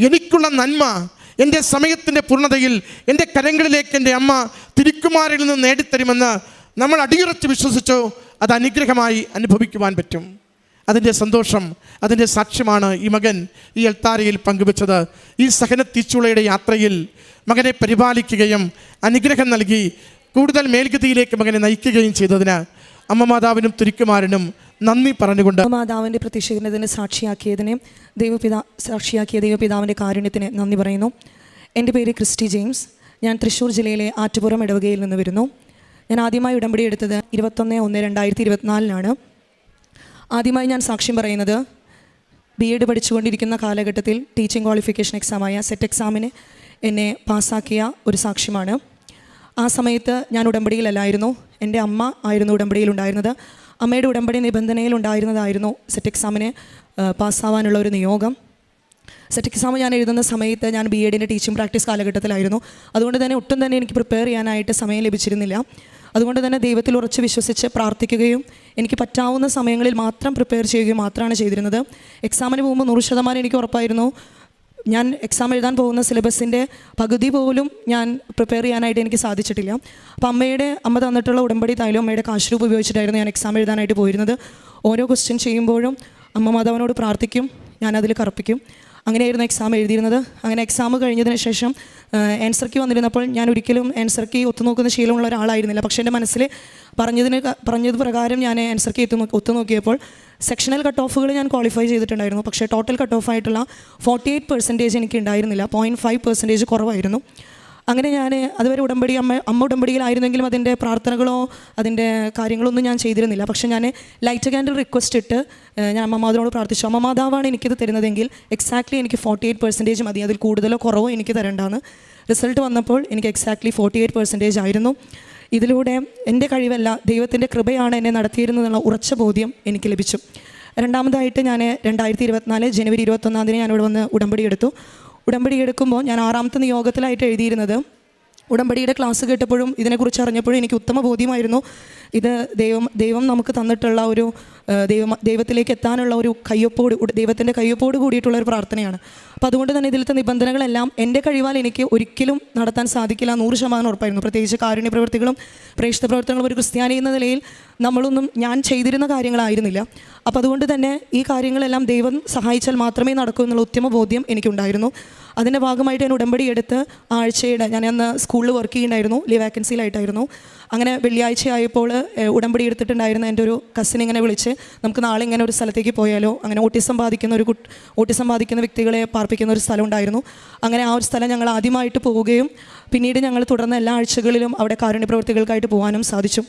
എനിക്കുള്ള നന്മ എൻ്റെ സമയത്തിൻ്റെ പൂർണ്ണതയിൽ എൻ്റെ കരങ്ങളിലേക്ക് എൻ്റെ അമ്മ തിരുക്കുമാരിൽ നിന്ന് നേടിത്തരുമെന്ന് നമ്മൾ അടിയുറച്ച് വിശ്വസിച്ചോ അത് അനുഗ്രഹമായി അനുഭവിക്കുവാൻ പറ്റും. അതിൻ്റെ സന്തോഷം, അതിൻ്റെ സാക്ഷ്യമാണ് ഈ മകൻ ഈ എൽത്താരയിൽ പങ്കുവെച്ചത്. ഈ സഹന തീച്ചുളയുടെ യാത്രയിൽ മകനെ പരിപാലിക്കുകയും അനുഗ്രഹം നൽകി കൂടുതൽ മേൽഗതിയിലേക്ക് മകനെ നയിക്കുകയും ചെയ്തതിന് അമ്മ മാതാവിനും തിരുക്കുമാരനും നന്ദി പറഞ്ഞുകൊണ്ട് മാതാവിൻ്റെ പ്രത്യക്ഷീകരണത്തിന് സാക്ഷിയാക്കിയ ദൈവപിതാവിൻ്റെ കാരുണ്യത്തിന് നന്ദി പറയുന്നു. എൻ്റെ പേര് ക്രിസ്റ്റി ജെയിംസ്. ഞാൻ തൃശ്ശൂർ ജില്ലയിലെ ആറ്റുപുറം ഇടവകയിൽ നിന്ന് വരുന്നു. ഞാൻ ആദ്യമായി ഉടമ്പടി എടുത്തത് 21/1/2024 ആദ്യമായി ഞാൻ സാക്ഷ്യം പറയുന്നത് BEd പഠിച്ചുകൊണ്ടിരിക്കുന്ന കാലഘട്ടത്തിൽ ടീച്ചിങ് ക്വാളിഫിക്കേഷൻ എക്സാമായ സെറ്റ് എക്സാമിന് എന്നെ പാസ്സാക്കിയ ഒരു സാക്ഷ്യമാണ്. ആ സമയത്ത് ഞാൻ ഉടമ്പടിയിലല്ലായിരുന്നു, എൻ്റെ അമ്മ ആയിരുന്നു ഉടമ്പടിയിലുണ്ടായിരുന്നത്. അമ്മയുടെ ഉടമ്പടി നിബന്ധനയിലുണ്ടായിരുന്നതായിരുന്നു സെറ്റ് എക്സാമിന് പാസ്സാവാനുള്ള ഒരു നിയോഗം. സെറ്റ് എക്സാം ഞാൻ എഴുതുന്ന സമയത്ത് ഞാൻ BEdൻ്റെ ടീച്ചിങ് പ്രാക്ടീസ് കാലഘട്ടത്തിലായിരുന്നു. അതുകൊണ്ട് തന്നെ ഒട്ടും തന്നെ എനിക്ക് പ്രിപ്പയർ ചെയ്യാനായിട്ട് സമയം ലഭിച്ചിരുന്നില്ല. അതുകൊണ്ട് തന്നെ ദൈവത്തിൽ ഉറച്ച് വിശ്വസിച്ച് പ്രാർത്ഥിക്കുകയും എനിക്ക് പറ്റാവുന്ന സമയങ്ങളിൽ മാത്രം പ്രിപ്പയർ ചെയ്യുകയും മാത്രമാണ് ചെയ്തിരുന്നത്. എക്സാമിന് പോകുമ്പോൾ 100% എനിക്ക് ഉറപ്പായിരുന്നു ഞാൻ എക്സാം എഴുതാൻ പോകുന്ന സിലബസിൻ്റെ പകുതി പോലും ഞാൻ പ്രിപ്പയർ ചെയ്യാനായിട്ട് എനിക്ക് സാധിച്ചിട്ടില്ല. അപ്പോൾ അമ്മ തന്നിട്ടുള്ള ഉടമ്പടി തൈലം അമ്മയുടെ കാശ് രൂപ ഉപയോഗിച്ചിട്ടായിരുന്നു ഞാൻ എക്സാം എഴുതാനായിട്ട് പോയിരുന്നത്. ഓരോ ക്വസ്റ്റ്യൻ ചെയ്യുമ്പോഴും അമ്മ മാതാവിനോട് പ്രാർത്ഥിക്കും, ഞാനതിൽ കറുപ്പിക്കും. അങ്ങനെയായിരുന്നു എക്സാം എഴുതിയിരുന്നത്. അങ്ങനെ എക്സാം കഴിഞ്ഞതിന് ശേഷം ആൻസർ കീ വന്നിരുന്നപ്പോൾ ഞാൻ ഒരിക്കലും ആൻസർ കീ ഒത്തുനോക്കുന്ന ശീലമുള്ള ഒരാളായിരുന്നില്ല. പക്ഷേ എൻ്റെ മനസ്സിൽ പറഞ്ഞത് പ്രകാരം ഞാൻ ആൻസർ കീ ഒത്തുനോക്കിയപ്പോൾ സെക്ഷണൽ കട്ട് ഓഫുകൾ ഞാൻ ക്വാളിഫൈ ചെയ്തിട്ടുണ്ടായിരുന്നു. പക്ഷേ ടോട്ടൽ കട്ട് ഓഫ് ആയിട്ടുള്ള 48% എനിക്ക് ഉണ്ടായിരുന്നില്ല. 0.5% കുറവായിരുന്നു. അങ്ങനെ ഞാൻ അതുവരെ അമ്മ ഉടമ്പടിയിലായിരുന്നെങ്കിലും അതിൻ്റെ പ്രാർത്ഥനകളോ അതിൻ്റെ കാര്യങ്ങളൊന്നും ഞാൻ ചെയ്തിരുന്നില്ല. പക്ഷേ ഞാൻ ലൈറ്റ് ക്യാൻഡിൽ റിക്വസ്റ്റ് ഇട്ട് ഞാൻ അമ്മ മാതാവിനോട് പ്രാർത്ഥിച്ചു, അമ്മ മാതാവാണ് എനിക്കിത് തരുന്നതെങ്കിൽ എക്സാക്ട്ലി എനിക്ക് 48% മതി, അതിൽ കൂടുതലോ കുറവോ എനിക്ക് തരേണ്ടാന്ന്. റിസൾട്ട് വന്നപ്പോൾ എനിക്ക് എക്സാക്ട്ലി 48% ആയിരുന്നു. ഇതിലൂടെ എൻ്റെ കഴിവല്ല, ദൈവത്തിൻ്റെ കൃപയാണ് എന്നെ നടത്തിയിരുന്നതെന്നുള്ള ഉറച്ച ബോധ്യം എനിക്ക് ലഭിച്ചു. രണ്ടാമതായിട്ട് ഞാൻ 2024 ജനുവരി 21 ഞാനിവിടെ വന്ന് ഉടമ്പടി എടുക്കുമ്പോൾ ഞാൻ 6ാമത്തെ നിയോഗത്തിലായിട്ട് എഴുതിയിരുന്നത്, ഉടമ്പടിയുടെ ക്ലാസ് കേട്ടപ്പോഴും ഇതിനെക്കുറിച്ച് അറിഞ്ഞപ്പോഴും എനിക്ക് ഉത്തമ ബോധ്യമായിരുന്നു ഇത് ദൈവം നമുക്ക് തന്നിട്ടുള്ള ഒരു ദൈവത്തിലേക്ക് എത്താനുള്ള ഒരു ദൈവത്തിൻ്റെ കയ്യൊപ്പോട് കൂടിയിട്ടുള്ള ഒരു പ്രാർത്ഥനയാണ്. അപ്പോൾ അതുകൊണ്ട് തന്നെ ഇതിലത്തെ നിബന്ധനകളെല്ലാം എൻ്റെ കഴിവാൽ എനിക്ക് ഒരിക്കലും നടത്താൻ സാധിക്കില്ല, 100% ഉറപ്പായിരുന്നു. പ്രത്യേകിച്ച് കാരുണ്യ പ്രവൃത്തികളും പ്രേക്ഷിത പ്രവർത്തനങ്ങളും ഒരു ക്രിസ്ത്യാനി എന്ന നിലയിൽ ഞാൻ ചെയ്തിരുന്ന കാര്യങ്ങളായിരുന്നില്ല. അപ്പോൾ അതുകൊണ്ട് തന്നെ ഈ കാര്യങ്ങളെല്ലാം ദൈവം സഹായിച്ചാൽ മാത്രമേ നടക്കൂ എന്നുള്ള ഉത്തമ ബോധ്യം എനിക്കുണ്ടായിരുന്നു. അതിൻ്റെ ഭാഗമായിട്ട് ഞാൻ ഉടമ്പടി എടുത്ത് ഞാൻ അന്ന് സ്കൂളിൽ വർക്ക് ചെയ്യുന്നുണ്ടായിരുന്നു, ലീവ് വാക്കൻസിയിലായിട്ടായിരുന്നു. അങ്ങനെ വെള്ളിയാഴ്ച ആയപ്പോൾ ഉടമ്പടി എടുത്തിട്ടുണ്ടായിരുന്ന എൻ്റെ ഒരു കസിൻ ഇങ്ങനെ വിളിച്ച്, നമുക്ക് നാളെ ഇങ്ങനെ ഒരു സ്ഥലത്തേക്ക് പോയാലോ, അങ്ങനെ ഓട്ടിസം ബാധിക്കുന്ന വ്യക്തികളെ പാർപ്പിക്കുന്ന ഒരു സ്ഥലം ഉണ്ടായിരുന്നു. അങ്ങനെ ആ ഒരു സ്ഥലം ഞങ്ങൾ ആദ്യമായിട്ട് പോവുകയും പിന്നീട് ഞങ്ങൾ തുടർന്ന് എല്ലാ ആഴ്ചകളിലും അവിടെ കാരുണ്യ പ്രവൃത്തികൾക്കായിട്ട് പോകാനും സാധിച്ചു.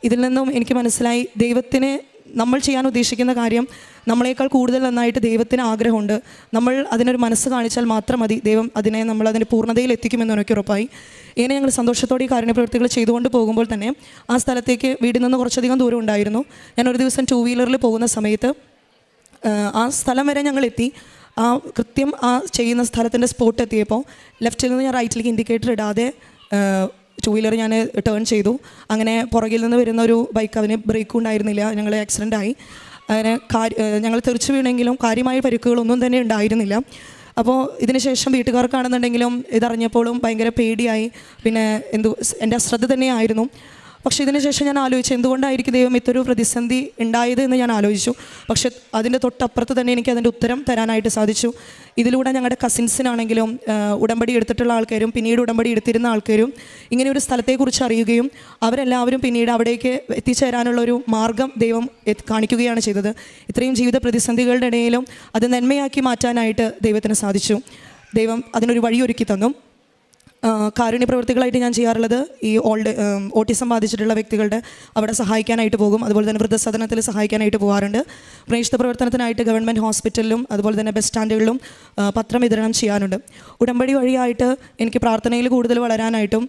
ഇതിൽ നിന്നും എനിക്ക് മനസ്സിലായി, ദൈവത്തിന് നമ്മൾ ചെയ്യാൻ ഉദ്ദേശിക്കുന്ന കാര്യം നമ്മളെക്കാൾ കൂടുതൽ നന്നായിട്ട് ദൈവത്തിന് ആഗ്രഹമുണ്ട്. നമ്മൾ അതിനൊരു മനസ്സ് കാണിച്ചാൽ മാത്രം മതി, ദൈവം നമ്മളതിൻ്റെ പൂർണ്ണതയിൽ എത്തിക്കുമെന്ന് എനിക്ക് ഉറപ്പായി. ഇങ്ങനെ ഞങ്ങൾ സന്തോഷത്തോടെ ഈ കാരുണ്യപ്രവൃത്തികൾ ചെയ്തുകൊണ്ട് പോകുമ്പോൾ തന്നെ ആ സ്ഥലത്തേക്ക് വീട്ടിൽ നിന്ന് കുറച്ചധികം ദൂരം ഉണ്ടായിരുന്നു. ഞാൻ ഒരു ദിവസം 2 വീലറിൽ പോകുന്ന സമയത്ത് ആ സ്ഥലം വരെ ഞങ്ങൾ എത്തി. കൃത്യം ആ ചെയ്യുന്ന സ്ഥലത്തിൻ്റെ സ്പോട്ട് എത്തിയപ്പോൾ ലെഫ്റ്റിൽ നിന്ന് ഞാൻ റൈറ്റിലേക്ക് ഇൻഡിക്കേറ്റർ ഇടാതെ 2 വീലർ ഞാൻ ടേൺ ചെയ്തു. അങ്ങനെ പുറകിൽ നിന്ന് വരുന്ന ഒരു ബൈക്ക്, അവന് ബ്രേക്കും ഉണ്ടായിരുന്നില്ല, ഞങ്ങൾ ആക്സിഡൻ്റായി. അങ്ങനെ ഞങ്ങൾ തെറിച്ച് വീണെങ്കിലും കാര്യമായ പരിക്കുകളൊന്നും തന്നെ ഉണ്ടായിരുന്നില്ല. അപ്പോൾ ഇതിനുശേഷം വീട്ടുകാർക്കാണെന്നുണ്ടെങ്കിലും ഇതറിഞ്ഞപ്പോഴും ഭയങ്കര പേടിയായി. പിന്നെ എൻ്റെ അശ്രദ്ധ തന്നെയായിരുന്നു. പക്ഷേ ഇതിനുശേഷം ഞാൻ ആലോചിച്ചു, എന്തുകൊണ്ടായിരിക്കും ദൈവം ഇത്തൊരു പ്രതിസന്ധി ഉണ്ടായത് എന്ന് ഞാൻ ആലോചിച്ചു. പക്ഷെ അതിൻ്റെ തൊട്ടപ്പുറത്ത് തന്നെ എനിക്ക് അതിൻ്റെ ഉത്തരം തരാനായിട്ട് സാധിച്ചു. ഇതിലൂടെ ഞങ്ങളുടെ കസിൻസിനാണെങ്കിലും ഉടമ്പടി എടുത്തിട്ടുള്ള ആൾക്കാരും പിന്നീട് ഉടമ്പടി എടുത്തിരുന്ന ആൾക്കാരും ഇങ്ങനെ ഒരു സ്ഥലത്തെക്കുറിച്ച് അറിയുകയും അവരെല്ലാവരും പിന്നീട് അവിടേക്ക് എത്തിച്ചേരാനുള്ള ഒരു മാർഗം ദൈവം കാണിക്കുകയാണ് ചെയ്തത്. ഇത്രയും ജീവിത പ്രതിസന്ധികളുടെ ഇടയിലും അത് നന്മയാക്കി മാറ്റാനായിട്ട് ദൈവത്തിന് സാധിച്ചു. ദൈവം അതിനൊരു വഴിയൊരുക്കി തന്നു. കാരുണ്യ പ്രവൃത്തികളായിട്ട് ഞാൻ ചെയ്യാറുള്ളത് ഈ ഓട്ടിസം ബാധിച്ചിട്ടുള്ള വ്യക്തികളുടെ അവിടെ സഹായിക്കാനായിട്ട് പോകും. അതുപോലെ തന്നെ വൃദ്ധസദനത്തിൽ സഹായിക്കാനായിട്ട് പോകാറുണ്ട്. പ്രേക്ഷിത പ്രവർത്തനത്തിനായിട്ട് ഗവൺമെൻറ് ഹോസ്പിറ്റലിലും അതുപോലെ തന്നെ ബസ് സ്റ്റാൻഡുകളിലും പത്രം വിതരണം ചെയ്യാറുണ്ട്. ഉടമ്പടി വഴിയായിട്ട് എനിക്ക് പ്രാർത്ഥനയിൽ കൂടുതൽ വളരാനായിട്ടും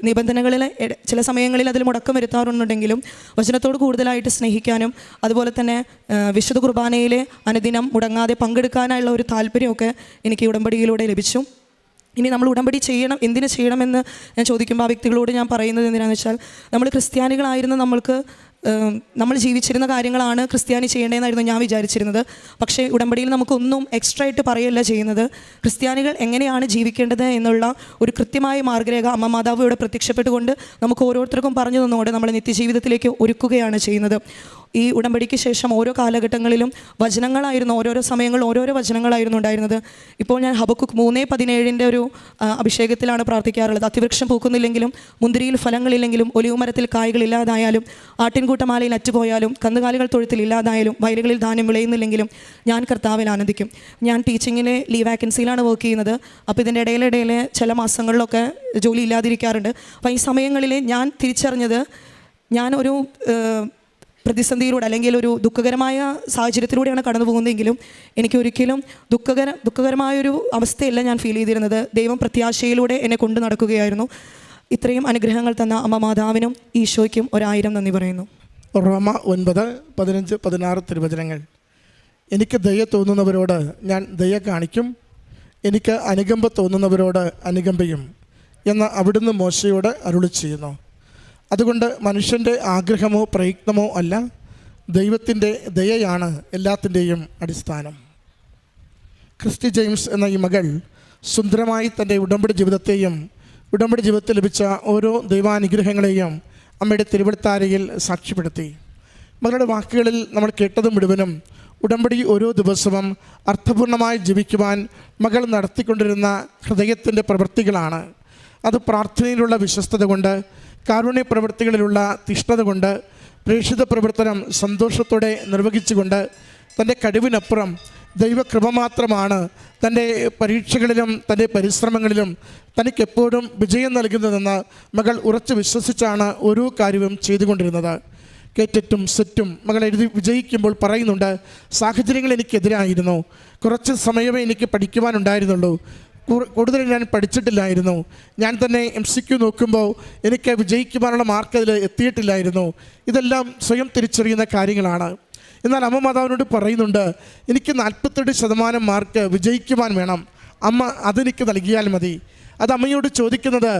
നിബന്ധനകളിൽ ചില സമയങ്ങളിൽ അതിൽ മുടക്കം വരുത്താറുണ്ടെങ്കിലും വചനത്തോട് കൂടുതലായിട്ട് സ്നേഹിക്കാനും അതുപോലെ തന്നെ വിശുദ്ധ കുർബാനയിലെ അനുദിനം മുടങ്ങാതെ പങ്കെടുക്കാനായുള്ള ഒരു താല്പര്യമൊക്കെ എനിക്ക് ഉടമ്പടിയിലൂടെ ലഭിച്ചു. ഇനി നമ്മൾ ഉടമ്പടി എന്തിനു ചെയ്യണമെന്ന് ഞാൻ ചോദിക്കുമ്പോൾ ആ വ്യക്തികളോട് ഞാൻ പറയുന്നത് എന്തിനാണെന്ന് വെച്ചാൽ, നമ്മൾ ക്രിസ്ത്യാനികളായിരുന്ന നമ്മൾ ജീവിച്ചിരുന്ന കാര്യങ്ങളാണ് ക്രിസ്ത്യാനി ചെയ്യേണ്ടതെന്നായിരുന്നു ഞാൻ വിചാരിച്ചിരുന്നത്. പക്ഷേ ഉടമ്പടിയിൽ നമുക്കൊന്നും എക്സ്ട്രാ ആയിട്ട് പറയുകയല്ല ചെയ്യുന്നത്. ക്രിസ്ത്യാനികൾ എങ്ങനെയാണ് ജീവിക്കേണ്ടത് എന്നുള്ള ഒരു കൃത്യമായ മാർഗ്ഗരേഖ അമ്മ മാതാവ് ഇവിടെ പ്രത്യക്ഷപ്പെട്ടുകൊണ്ട് നമുക്ക് ഓരോരുത്തർക്കും പറഞ്ഞു തന്നുകൊണ്ട് നമ്മളെ നിത്യജീവിതത്തിലേക്ക് ഒരുക്കുകയാണ് ചെയ്യുന്നത്. ഈ ഉടമ്പടിക്ക് ശേഷം ഓരോ കാലഘട്ടങ്ങളിലും വചനങ്ങളായിരുന്നു, ഓരോരോ സമയങ്ങളിൽ ഓരോരോ വചനങ്ങളായിരുന്നു ഉണ്ടായിരുന്നത്. ഇപ്പോൾ ഞാൻ ഹബക്കുക്ക് 3:17 ഒരു അഭിഷേകത്തിലാണ് പ്രാർത്ഥിക്കാറുള്ളത്. അത്തിവൃക്ഷം പൂക്കുന്നില്ലെങ്കിലും മുന്തിരിയിൽ ഫലങ്ങളില്ലെങ്കിലും ഒലിവുമരത്തിൽ കായ്കളില്ലാതായാലും ആട്ടിൻകൂട്ടമാലയിൽ അറ്റുപോയാലും കന്നുകാലികൾ തൊഴുത്തിലില്ലാതായാലും വയലുകളിൽ ധാന്യം വിളയുന്നില്ലെങ്കിലും ഞാൻ കർത്താവിൽ ആനന്ദിക്കും. ഞാൻ ടീച്ചിങ്ങിലെ ലീവ് വാക്കൻസിയിലാണ് വർക്ക് ചെയ്യുന്നത്. അപ്പോൾ ഇതിൻ്റെ ഇടയിലെ ചില മാസങ്ങളിലൊക്കെ ജോലി ഇല്ലാതിരിക്കാറുണ്ട്. അപ്പോൾ ഈ സമയങ്ങളിൽ ഞാൻ തിരിച്ചറിഞ്ഞത്, ഞാനൊരു പ്രതിസന്ധിയിലൂടെ അല്ലെങ്കിൽ ഒരു ദുഃഖകരമായ സാഹചര്യത്തിലൂടെയാണ് കടന്നു പോകുന്നതെങ്കിലും എനിക്കൊരിക്കലും ദുഃഖകരമായൊരു അവസ്ഥയല്ല ഞാൻ ഫീൽ ചെയ്തിരുന്നത്. ദൈവം പ്രത്യാശയിലൂടെ എന്നെ കൊണ്ടു നടക്കുകയായിരുന്നു. ഇത്രയും അനുഗ്രഹങ്ങൾ തന്ന അമ്മ മാതാവിനും ഈശോയ്ക്കും 1000 നന്ദി പറയുന്നു. റോമ 9:15-16 തിരുവചനങ്ങൾ. എനിക്ക് ദയ തോന്നുന്നവരോട് ഞാൻ ദയ കാണിക്കും, എനിക്ക് അനുകമ്പ തോന്നുന്നവരോട് അനുകമ്പയും എന്ന് അവിടുന്ന് മോശയോട് അരുളി ചെയ്യുന്നു. അതുകൊണ്ട് മനുഷ്യൻ്റെ ആഗ്രഹമോ പ്രയത്നമോ അല്ല, ദൈവത്തിൻ്റെ ദയയാണ് എല്ലാത്തിൻ്റെയും അടിസ്ഥാനം. ക്രിസ്റ്റി ജെയിംസ് എന്ന ഈ മകൾ സുന്ദരമായി തൻ്റെ ഉടമ്പടി ജീവിതത്തെയും ഉടമ്പടി ജീവിതത്തിൽ ലഭിച്ച ഓരോ ദൈവാനുഗ്രഹങ്ങളെയും അമ്മയുടെ തിരുവഴുത്താരയിൽ സാക്ഷ്യപ്പെടുത്തി. മകളുടെ വാക്കുകളിൽ നമ്മൾ കേട്ടത് മുഴുവനും ഉടമ്പടി ഓരോ ദിവസവും അർത്ഥപൂർണമായി ജീവിക്കുവാൻ മകൾ നടത്തിക്കൊണ്ടിരുന്ന ഹൃദയത്തിൻ്റെ പ്രവൃത്തികളാണ്. അത് പ്രാർത്ഥനയിലുള്ള വിശ്വസ്തത കൊണ്ട്, കാരുണ്യ പ്രവൃത്തികളിലുള്ള തീഷ്ണത കൊണ്ട്, പ്രേക്ഷിത പ്രവർത്തനം സന്തോഷത്തോടെ നിർവഹിച്ചുകൊണ്ട്, തൻ്റെ കഴിവിനപ്പുറം ദൈവകൃപ മാത്രമാണ് തൻ്റെ പരീക്ഷകളിലും തൻ്റെ പരിശ്രമങ്ങളിലും തനിക്കെപ്പോഴും വിജയം നൽകുന്നതെന്ന് മകൾ ഉറച്ചു വിശ്വസിച്ചാണ് ഓരോ കാര്യവും ചെയ്തുകൊണ്ടിരുന്നത്. കേറ്ററ്റും സെറ്റും മകൾ എഴുതി വിജയിക്കുമ്പോൾ പറയുന്നുണ്ട്, സാഹചര്യങ്ങൾ എനിക്കെതിരായിരുന്നു, കുറച്ച് സമയമേ എനിക്ക് പഠിക്കുവാനുണ്ടായിരുന്നുള്ളൂ, കൂടുതൽ ഞാൻ പഠിച്ചിട്ടില്ലായിരുന്നു, ഞാൻ തന്നെ MCQ നോക്കുമ്പോൾ എനിക്ക് വിജയിക്കുവാനുള്ള മാർക്ക് അതിൽ എത്തിയിട്ടില്ലായിരുന്നു. ഇതെല്ലാം സ്വയം തിരിച്ചറിയുന്ന കാര്യങ്ങളാണ്. എന്നാൽ അമ്മ മാതാവിനോട് പറയുന്നുണ്ട്, എനിക്ക് 48% മാർക്ക് വിജയിക്കുവാൻ വേണം, അമ്മ അതെനിക്ക് നൽകിയാൽ മതി. അത് അമ്മയോട് ചോദിക്കുന്നത്,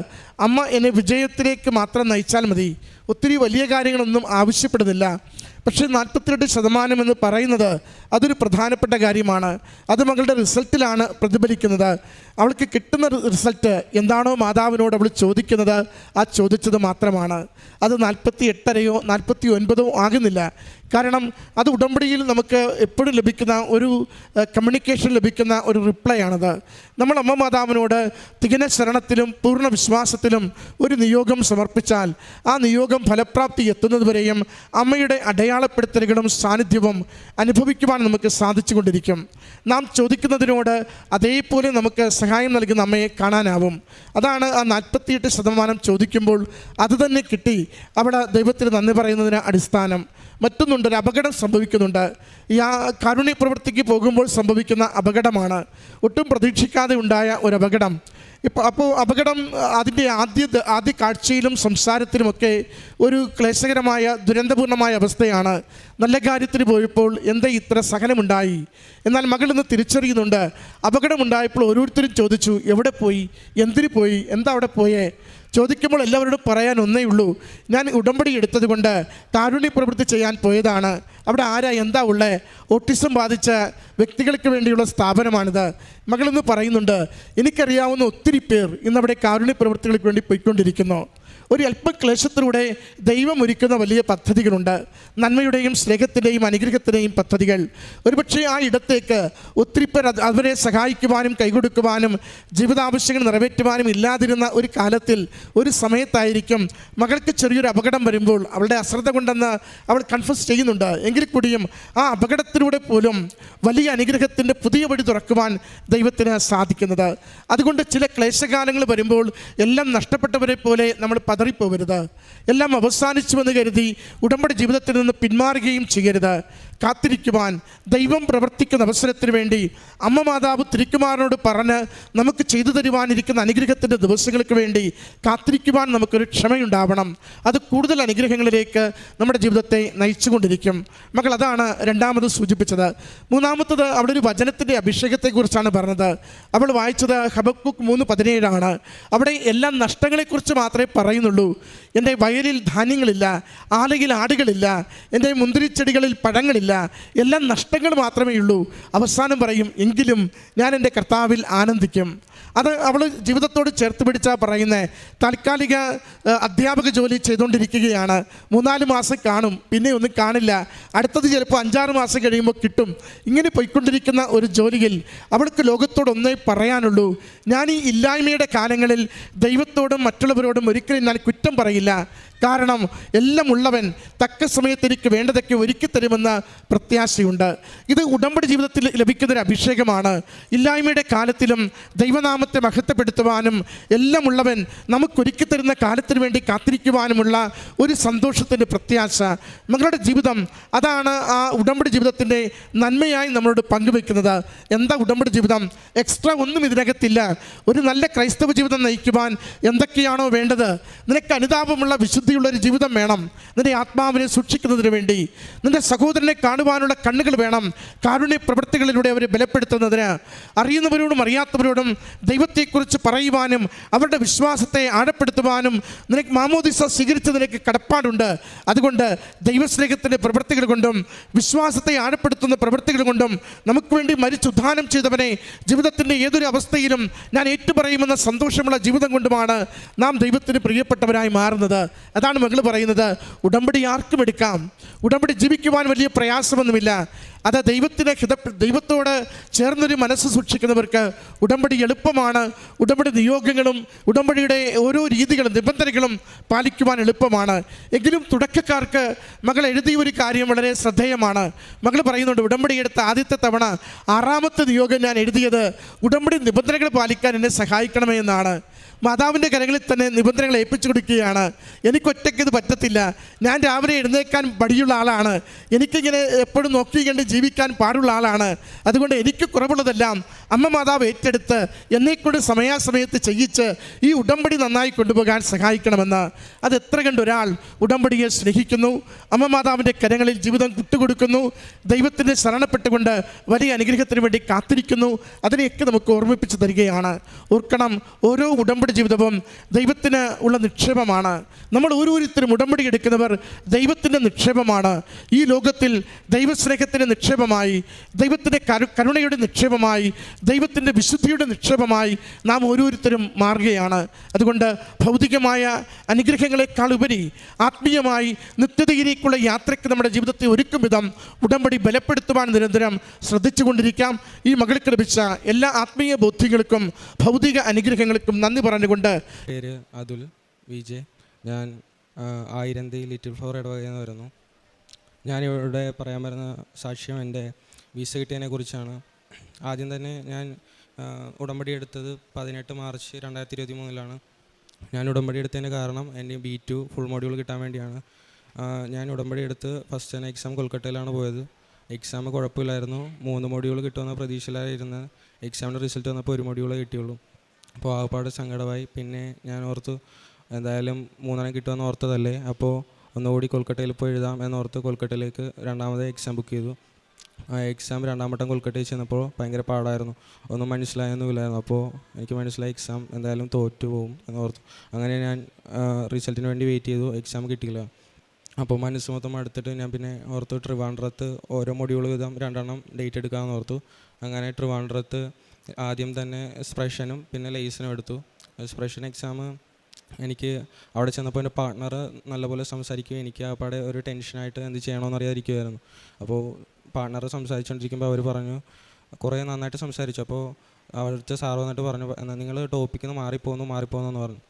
അമ്മ എന്നെ വിജയത്തിലേക്ക് മാത്രം നയിച്ചാൽ മതി, ഒത്തിരി വലിയ കാര്യങ്ങളൊന്നും ആവശ്യപ്പെടുന്നില്ല. പക്ഷേ 48% എന്ന് പറയുന്നത് അതൊരു പ്രധാനപ്പെട്ട കാര്യമാണ്. അത് മകളുടെ റിസൾട്ടിലാണ് പ്രതിഫലിക്കുന്നത്. അവൾക്ക് കിട്ടുന്ന റിസൾട്ട് എന്താണോ മാതാവിനോട് അവൾ ചോദിക്കുന്നത്, ആ ചോദിച്ചത് മാത്രമാണ്. അത് 48.5 49 ആകുന്നില്ല. കാരണം അത് ഉടമ്പടിയിൽ നമുക്ക് എപ്പോഴും ലഭിക്കുന്ന ഒരു കമ്മ്യൂണിക്കേഷൻ ലഭിക്കുന്ന ഒരു റിപ്ലൈ ആണത്. നമ്മൾ അമ്മ മാതാവിനോട് തികഞ്ഞ ശരണത്തിലും പൂർണ്ണ വിശ്വാസത്തിലും ഒരു നിയോഗം സമർപ്പിച്ചാൽ ആ നിയോഗം ഫലപ്രാപ്തി എത്തുന്നതുവരെയും അമ്മയുടെ അടയാളപ്പെടുത്തലുകളും സാന്നിധ്യവും അനുഭവിക്കുവാൻ നമുക്ക് സാധിച്ചു കൊണ്ടിരിക്കും. നാം ചോദിക്കുന്നതിനോട് അതേപോലെ നമുക്ക് സഹായം നൽകുന്ന അമ്മയെ കാണാനാവും. അതാണ് ആ 48% ചോദിക്കുമ്പോൾ അത് തന്നെ കിട്ടി അവിടെ ദൈവത്തിന് നന്ദി പറയുന്നതിന് അടിസ്ഥാനം. മറ്റൊന്നുണ്ട്, ഒരു അപകടം സംഭവിക്കുന്നുണ്ട്. ഈ കാരുണ്യ പ്രവൃത്തിക്ക് പോകുമ്പോൾ സംഭവിക്കുന്ന അപകടമാണ്, ഒട്ടും പ്രതീക്ഷിക്കാതെ ഉണ്ടായ ഒരു അപകടം. അപ്പോൾ അപകടം അതിൻ്റെ ആദ്യ കാഴ്ചയിലും സംസാരത്തിലുമൊക്കെ ഒരു ക്ലേശകരമായ ദുരന്തപൂർണമായ അവസ്ഥയാണ്. നല്ല കാര്യത്തിന് പോയപ്പോൾ എന്താ ഇത്ര സഹനമുണ്ടായി? എന്നാൽ മകൾ ഇന്ന് തിരിച്ചറിയുന്നുണ്ട്, അപകടമുണ്ടായപ്പോൾ ഓരോരുത്തരും ചോദിച്ചു, എവിടെ പോയി, എന്തിനു പോയി, എന്താ അവിടെ പോയേ? ചോദിക്കുമ്പോൾ എല്ലാവരോടും പറയാൻ ഒന്നേ ഉള്ളൂ, ഞാൻ ഉടമ്പടി എടുത്തത് കൊണ്ട് കാരുണ്യ പ്രവൃത്തി ചെയ്യാൻ പോയതാണ്. അവിടെ ആരാ എന്താ ഉള്ളത്? ഓട്ടിസം ബാധിച്ച വ്യക്തികൾക്ക് വേണ്ടിയുള്ള സ്ഥാപനമാണിത്. മകളെന്ന് പറയുന്നുണ്ട്, എനിക്കറിയാവുന്ന ഒത്തിരി പേർ ഇന്നവിടെ കാരുണ്യ പ്രവൃത്തികൾക്ക് വേണ്ടി പോയിക്കൊണ്ടിരിക്കുന്നു. ഒരു അല്പക്ലേശത്തിലൂടെ ദൈവം ഒരുക്കുന്ന വലിയ പദ്ധതികളുണ്ട്, നന്മയുടെയും സ്നേഹത്തിൻ്റെയും അനുഗ്രഹത്തിൻ്റെയും പദ്ധതികൾ. ഒരുപക്ഷെ ആ ഇടത്തേക്ക് ഒത്തിരി പേർ അവരെ സഹായിക്കുവാനും കൈകൊടുക്കുവാനും ജീവിതാവശ്യങ്ങൾ നിറവേറ്റുവാനും ഇല്ലാതിരുന്ന ഒരു കാലത്തിൽ ഒരു സമയത്തായിരിക്കും മകൾക്ക് ചെറിയൊരു അപകടം വരുമ്പോൾ അവളുടെ അശ്രദ്ധ കൊണ്ടെന്ന് അവൾ കൺഫസ് ചെയ്യുന്നുണ്ട്. എങ്കിൽ കൂടിയും ആ അപകടത്തിലൂടെ പോലും വലിയ അനുഗ്രഹത്തിൻ്റെ പുതിയ വഴി തുറക്കുവാൻ ദൈവത്തിന് സാധിക്കുന്നത്. അതുകൊണ്ട് ചില ക്ലേശകാലങ്ങൾ വരുമ്പോൾ എല്ലാം നഷ്ടപ്പെട്ടവരെ പോലെ നമ്മൾ പതറിപ്പോവരുത്. എല്ലാം അവസാനിച്ചുവെന്ന് കരുതി ഉടമ്പടി ജീവിതത്തിൽ നിന്ന് പിന്മാറുകയും ചെയ്യരുത്. കാത്തിരിക്കുവാൻ, ദൈവം പ്രവർത്തിക്കുന്ന അവസരത്തിന് വേണ്ടി അമ്മ മാതാവ് തിരുക്കുമാരനോട് പറഞ്ഞ് നമുക്ക് ചെയ്തു തരുവാനിരിക്കുന്ന അനുഗ്രഹത്തിൻ്റെ ദിവസങ്ങൾക്ക് വേണ്ടി കാത്തിരിക്കുവാൻ നമുക്കൊരു ക്ഷമയുണ്ടാവണം. അത് കൂടുതൽ അനുഗ്രഹങ്ങളിലേക്ക് നമ്മുടെ ജീവിതത്തെ നയിച്ചുകൊണ്ടിരിക്കും. മകൾ അതാണ് രണ്ടാമത് സൂചിപ്പിച്ചത്. മൂന്നാമത്തത് അവിടെ ഒരു വചനത്തിൻ്റെ അഭിഷേകത്തെക്കുറിച്ചാണ് പറഞ്ഞത്. അവൾ വായിച്ചത് ഹബക്കൂക്ക് 3:17 അവിടെ എല്ലാ നഷ്ടങ്ങളെക്കുറിച്ച് മാത്രമേ പറയുന്നുള്ളൂ. എൻ്റെ വയലിൽ ധാന്യങ്ങളില്ല, ആലയിൽ ആടുകളില്ല, എൻ്റെ മുന്തിരിച്ചെടികളിൽ പഴങ്ങളില്ല, എല്ലാം നഷ്ടങ്ങൾ മാത്രമേ ഉള്ളൂ. അവസാനം പറയും, എങ്കിലും ഞാൻ എൻ്റെ കർത്താവിൽ ആനന്ദിക്കും. അത് അവൾ ജീവിതത്തോട് ചേർത്ത് പിടിച്ചാൽ പറയുന്നത്. താൽക്കാലിക അധ്യാപക ജോലി ചെയ്തുകൊണ്ടിരിക്കുകയാണ്. 3-4 മാസം കാണും, പിന്നെ ഒന്നും കാണില്ല. അടുത്തത് ചിലപ്പോൾ 5-6 മാസം കഴിയുമ്പോൾ കിട്ടും. ഇങ്ങനെ പോയിക്കൊണ്ടിരിക്കുന്ന ഒരു ജോലിയിൽ അവൾക്ക് ലോകത്തോടൊന്നേ പറയാനുള്ളൂ, ഞാൻ ഈ ഇല്ലായ്മയുടെ കാലങ്ങളിൽ ദൈവത്തോടും മറ്റുള്ളവരോടും ഒരിക്കലും ഞാൻ കുറ്റം പറയില്ല. കാരണം എല്ലാം ഉള്ളവൻ തക്ക സമയത്ത് എനിക്ക് വേണ്ടതൊക്കെ ഒരുക്കി തരുമെന്ന് പ്രത്യാശയുണ്ട്. ഇത് ഉടമ്പടി ജീവിതത്തിൽ ലഭിക്കുന്നൊരു അഭിഷേകമാണ്. ഇല്ലായ്മയുടെ കാലത്തിലും ദൈവനാമത്തെ മഹത്വപ്പെടുത്തുവാനും എല്ലാം ഉള്ളവൻ നമുക്കൊരുക്കി തരുന്ന കാലത്തിന് വേണ്ടി കാത്തിരിക്കുവാനുമുള്ള ഒരു സന്തോഷത്തിൻ്റെ പ്രത്യാശ. മകളുടെ ജീവിതം അതാണ് ആ ഉടമ്പടി ജീവിതത്തിൻ്റെ നന്മയായി നമ്മളോട് പങ്കുവെക്കുന്നത്. എന്താ ഉടമ്പടി ജീവിതം? എക്സ്ട്രാ ഒന്നും ഇതിനകത്തില്ല. ഒരു നല്ല ക്രൈസ്തവ ജീവിതം നയിക്കുവാൻ എന്തൊക്കെയാണോ വേണ്ടത്, നിനക്ക് അനുതാപമുള്ള വിശുദ്ധി വിശുദ്ധിയുള്ളൊരു ജീവിതം വേണം. നിൻ്റെ ആത്മാവിനെ സൂക്ഷിക്കുന്നതിന് വേണ്ടി നിൻ്റെ സഹോദരനെ കാണുവാനുള്ള കണ്ണുകൾ വേണം. കാരുണ്യ പ്രവൃത്തികളിലൂടെ അവരെ ബലപ്പെടുത്തുന്നതിന്, അറിയുന്നവരോടും അറിയാത്തവരോടും ദൈവത്തെക്കുറിച്ച് പറയുവാനും അവരുടെ വിശ്വാസത്തെ ആഴപ്പെടുത്തുവാനും നിനക്ക് മാമോദിസ സ്വീകരിച്ച നിനക്ക് കടപ്പാടുണ്ട്. അതുകൊണ്ട് ദൈവസ്നേഹത്തിൻ്റെ പ്രവൃത്തികൾ കൊണ്ടും വിശ്വാസത്തെ ആഴപ്പെടുത്തുന്ന പ്രവൃത്തികൾ കൊണ്ടും നമുക്ക് വേണ്ടി മരിച്ചുദ്ധാനം ചെയ്തവനെ ജീവിതത്തിൻ്റെ ഏതൊരു അവസ്ഥയിലും ഞാൻ ഏറ്റുപറയുമെന്ന സന്തോഷമുള്ള ജീവിതം കൊണ്ടുമാണ് നാം ദൈവത്തിന് പ്രിയപ്പെട്ടവരായി മാറുന്നത്. അതാണ് മകൾ പറയുന്നത്, ഉടമ്പടി ആർക്കും എടുക്കാം. ഉടമ്പടി ജീവിക്കുവാൻ വലിയ പ്രയാസമൊന്നുമില്ല. അത് ദൈവത്തോട് ചേർന്നൊരു മനസ്സ് സൂക്ഷിക്കുന്നവർക്ക് ഉടമ്പടി എളുപ്പമാണ്. ഉടമ്പടി നിയോഗങ്ങളും ഉടമ്പടിയുടെ ഓരോ രീതികളും നിബന്ധനകളും പാലിക്കുവാൻ എളുപ്പമാണ്. എങ്കിലും തുടക്കക്കാർക്ക് മകൾ എഴുതിയ ഒരു കാര്യം വളരെ ശ്രദ്ധേയമാണ്. മകൾ പറയുന്നുണ്ട്, ഉടമ്പടി എടുത്ത ആദ്യത്തെ തവണ 6ാമത്തെ നിയോഗം ഞാൻ എഴുതിയത് ഉടമ്പടി നിബന്ധനകൾ പാലിക്കാൻ എന്നെ സഹായിക്കണമേ എന്നാണ്. മാതാവിൻ്റെ കരങ്ങളിൽ തന്നെ നിബന്ധനകൾ ഏൽപ്പിച്ചു കൊടുക്കുകയാണ്. എനിക്കൊറ്റയ്ക്ക് ഇത് പറ്റത്തില്ല. ഞാൻ രാവിലെ എഴുന്നേൽക്കാൻ മടിയുള്ള ആളാണ്. എനിക്കിങ്ങനെ എപ്പോഴും നോക്കിക്കണ്ട് ജീവിക്കാൻ പാടുള്ള ആളാണ്. അതുകൊണ്ട് എനിക്ക് കുറവുള്ളതെല്ലാം അമ്മ മാതാവ് ഏറ്റെടുത്ത് എന്നെക്കൊണ്ട് സമയാസമയത്ത് ചെയ്യിച്ച് ഈ ഉടമ്പടി നന്നായി കൊണ്ടുപോകാൻ സഹായിക്കണമെന്ന്. അത് എത്ര കണ്ടൊരാൾ ഉടമ്പടിയെ സ്നേഹിക്കുന്നു, അമ്മ മാതാവിൻ്റെ കരങ്ങളിൽ ജീവിതം വിട്ടുകൊടുക്കുന്നു, ദൈവത്തിൻ്റെ ശരണപ്പെട്ടുകൊണ്ട് വലിയ അനുഗ്രഹത്തിന് വേണ്ടി കാത്തിരിക്കുന്നു. അതിനെയൊക്കെ നമുക്ക് ഓർമ്മിപ്പിച്ച് തരികയാണ്. ഓർക്കണം, ഓരോ ഉടമ്പടി ജീവിതവും ദൈവത്തിന് ഉള്ള നിക്ഷേപമാണ്. നമ്മൾ ഓരോരുത്തരും ഉടമ്പടി എടുക്കുന്നവർ ദൈവത്തിൻ്റെ നിക്ഷേപമാണ്. ഈ ലോകത്തിൽ ദൈവസ്നേഹത്തിൻ്റെ നിക്ഷേപമായി, ദൈവത്തിൻ്റെ കരുണയുടെ നിക്ഷേപമായി, ദൈവത്തിൻ്റെ വിശുദ്ധിയുടെ നിക്ഷേപമായി നാം ഓരോരുത്തരും മാറുകയാണ്. അതുകൊണ്ട് ഭൗതികമായ അനുഗ്രഹങ്ങളെക്കാൾ ഉപരി ആത്മീയമായി നിത്യതയിലേക്കുള്ള യാത്രയ്ക്ക് നമ്മുടെ ജീവിതത്തെ ഒരുക്കും വിധം ഉടമ്പടി ബലപ്പെടുത്തുവാൻ നിരന്തരം ശ്രദ്ധിച്ചുകൊണ്ടിരിക്കാം. ഈ മകൾക്ക് ലഭിച്ച എല്ലാ ആത്മീയ ബോധ്യങ്ങൾക്കും ഭൗതിക അനുഗ്രഹങ്ങൾക്കും നന്ദി പറഞ്ഞുകൊണ്ട്. പേര് അതുൽ വിജയ്. ഞാൻ ആയിരന്തി ലിറ്റിൽ ഫ്ലവർ ഇടവകയിൽ നിന്ന് വരുന്നു. ഞാനിവിടെ പറയാൻ വരുന്ന സാക്ഷ്യം എൻ്റെ വിസ കിട്ടിയതിനെ കുറിച്ചാണ്. ആദ്യം തന്നെ ഞാൻ ഉടമ്പടി എടുത്തത് 18 മാർച്ച് 2023 ഞാൻ ഉടമ്പടി എടുത്തതിൻ്റെ കാരണം എൻ്റെ B2 ഫുൾ മോഡ്യൂൾ കിട്ടാൻ വേണ്ടിയാണ്. ഞാൻ ഉടമ്പടി എടുത്ത് ഫസ്റ്റ് തന്നെ എക്സാം കൊൽക്കട്ടയിലാണ് പോയത്. എക്സാം കുഴപ്പമില്ലായിരുന്നു. 3 മോഡ്യൂൾ കിട്ടുമെന്ന പ്രതീക്ഷയിലായിരുന്നു. എക്സാമിൻ്റെ റിസൾട്ട് വന്നപ്പോൾ 1 മോഡ്യൂളേ കിട്ടിയുള്ളൂ. അപ്പോൾ ആകപ്പാട് സങ്കടമായി. പിന്നെ ഞാൻ ഓർത്തു, എന്തായാലും 3 കിട്ടുമെന്ന് ഓർത്തതല്ലേ, അപ്പോൾ ഒന്നുകൂടി കൊൽക്കട്ടയിൽ പോയി എഴുതാം എന്നോർത്ത് കൊൽക്കട്ടയിലേക്ക് 2ാമത് എക്സാം ബുക്ക് ചെയ്തു. ആ എക്സാം 2ാം വട്ടം കൊൽക്കട്ടയിൽ ചെന്നപ്പോൾ ഭയങ്കര പാടായിരുന്നു. ഒന്നും മനസ്സിലായൊന്നുമില്ലായിരുന്നു. അപ്പോൾ എനിക്ക് മനസ്സിലായി എക്സാം എന്തായാലും തോറ്റു പോകും എന്നോർത്തു. അങ്ങനെ ഞാൻ റിസൾട്ടിന് വേണ്ടി വെയിറ്റ് ചെയ്തു. എക്സാം കിട്ടിയില്ല. അപ്പോൾ മനസ്സ് മൊത്തം അടുത്തിട്ട് ഞാൻ പിന്നെ ഓർത്തു ട്രിവാൻഡ്രത്ത് ഓരോ മൊഡ്യൂൾ വീതം 2 ഡേറ്റ് എടുക്കാമെന്ന് ഓർത്തു. അങ്ങനെ ട്രിവാൻഡ്രത്ത് ആദ്യം തന്നെ എക്സ്പ്രഷനും പിന്നെ ലേസനും എടുത്തു. എക്സ്പ്രഷൻ എക്സാം എനിക്ക് അവിടെ ചെന്നപ്പോൾ എൻ്റെ പാർട്ട്ണർ നല്ലപോലെ സംസാരിക്കും. എനിക്ക് ആ പാടെ ഒരു ടെൻഷനായിട്ട് എന്ത് ചെയ്യണമെന്ന് അറിയാതിരിക്കുമായിരുന്നു. അപ്പോൾ പാർട്ട്ണർ സംസാരിച്ചുകൊണ്ടിരിക്കുമ്പോൾ അവർ പറഞ്ഞു, കുറേ നന്നായിട്ട് സംസാരിച്ചു. അപ്പോൾ അവിടുത്തെ സാറ് വന്നിട്ട് പറഞ്ഞു, എന്നാൽ നിങ്ങൾ ടോപ്പിക്കിൽ നിന്ന് മാറിപ്പോകുന്നു പറഞ്ഞു.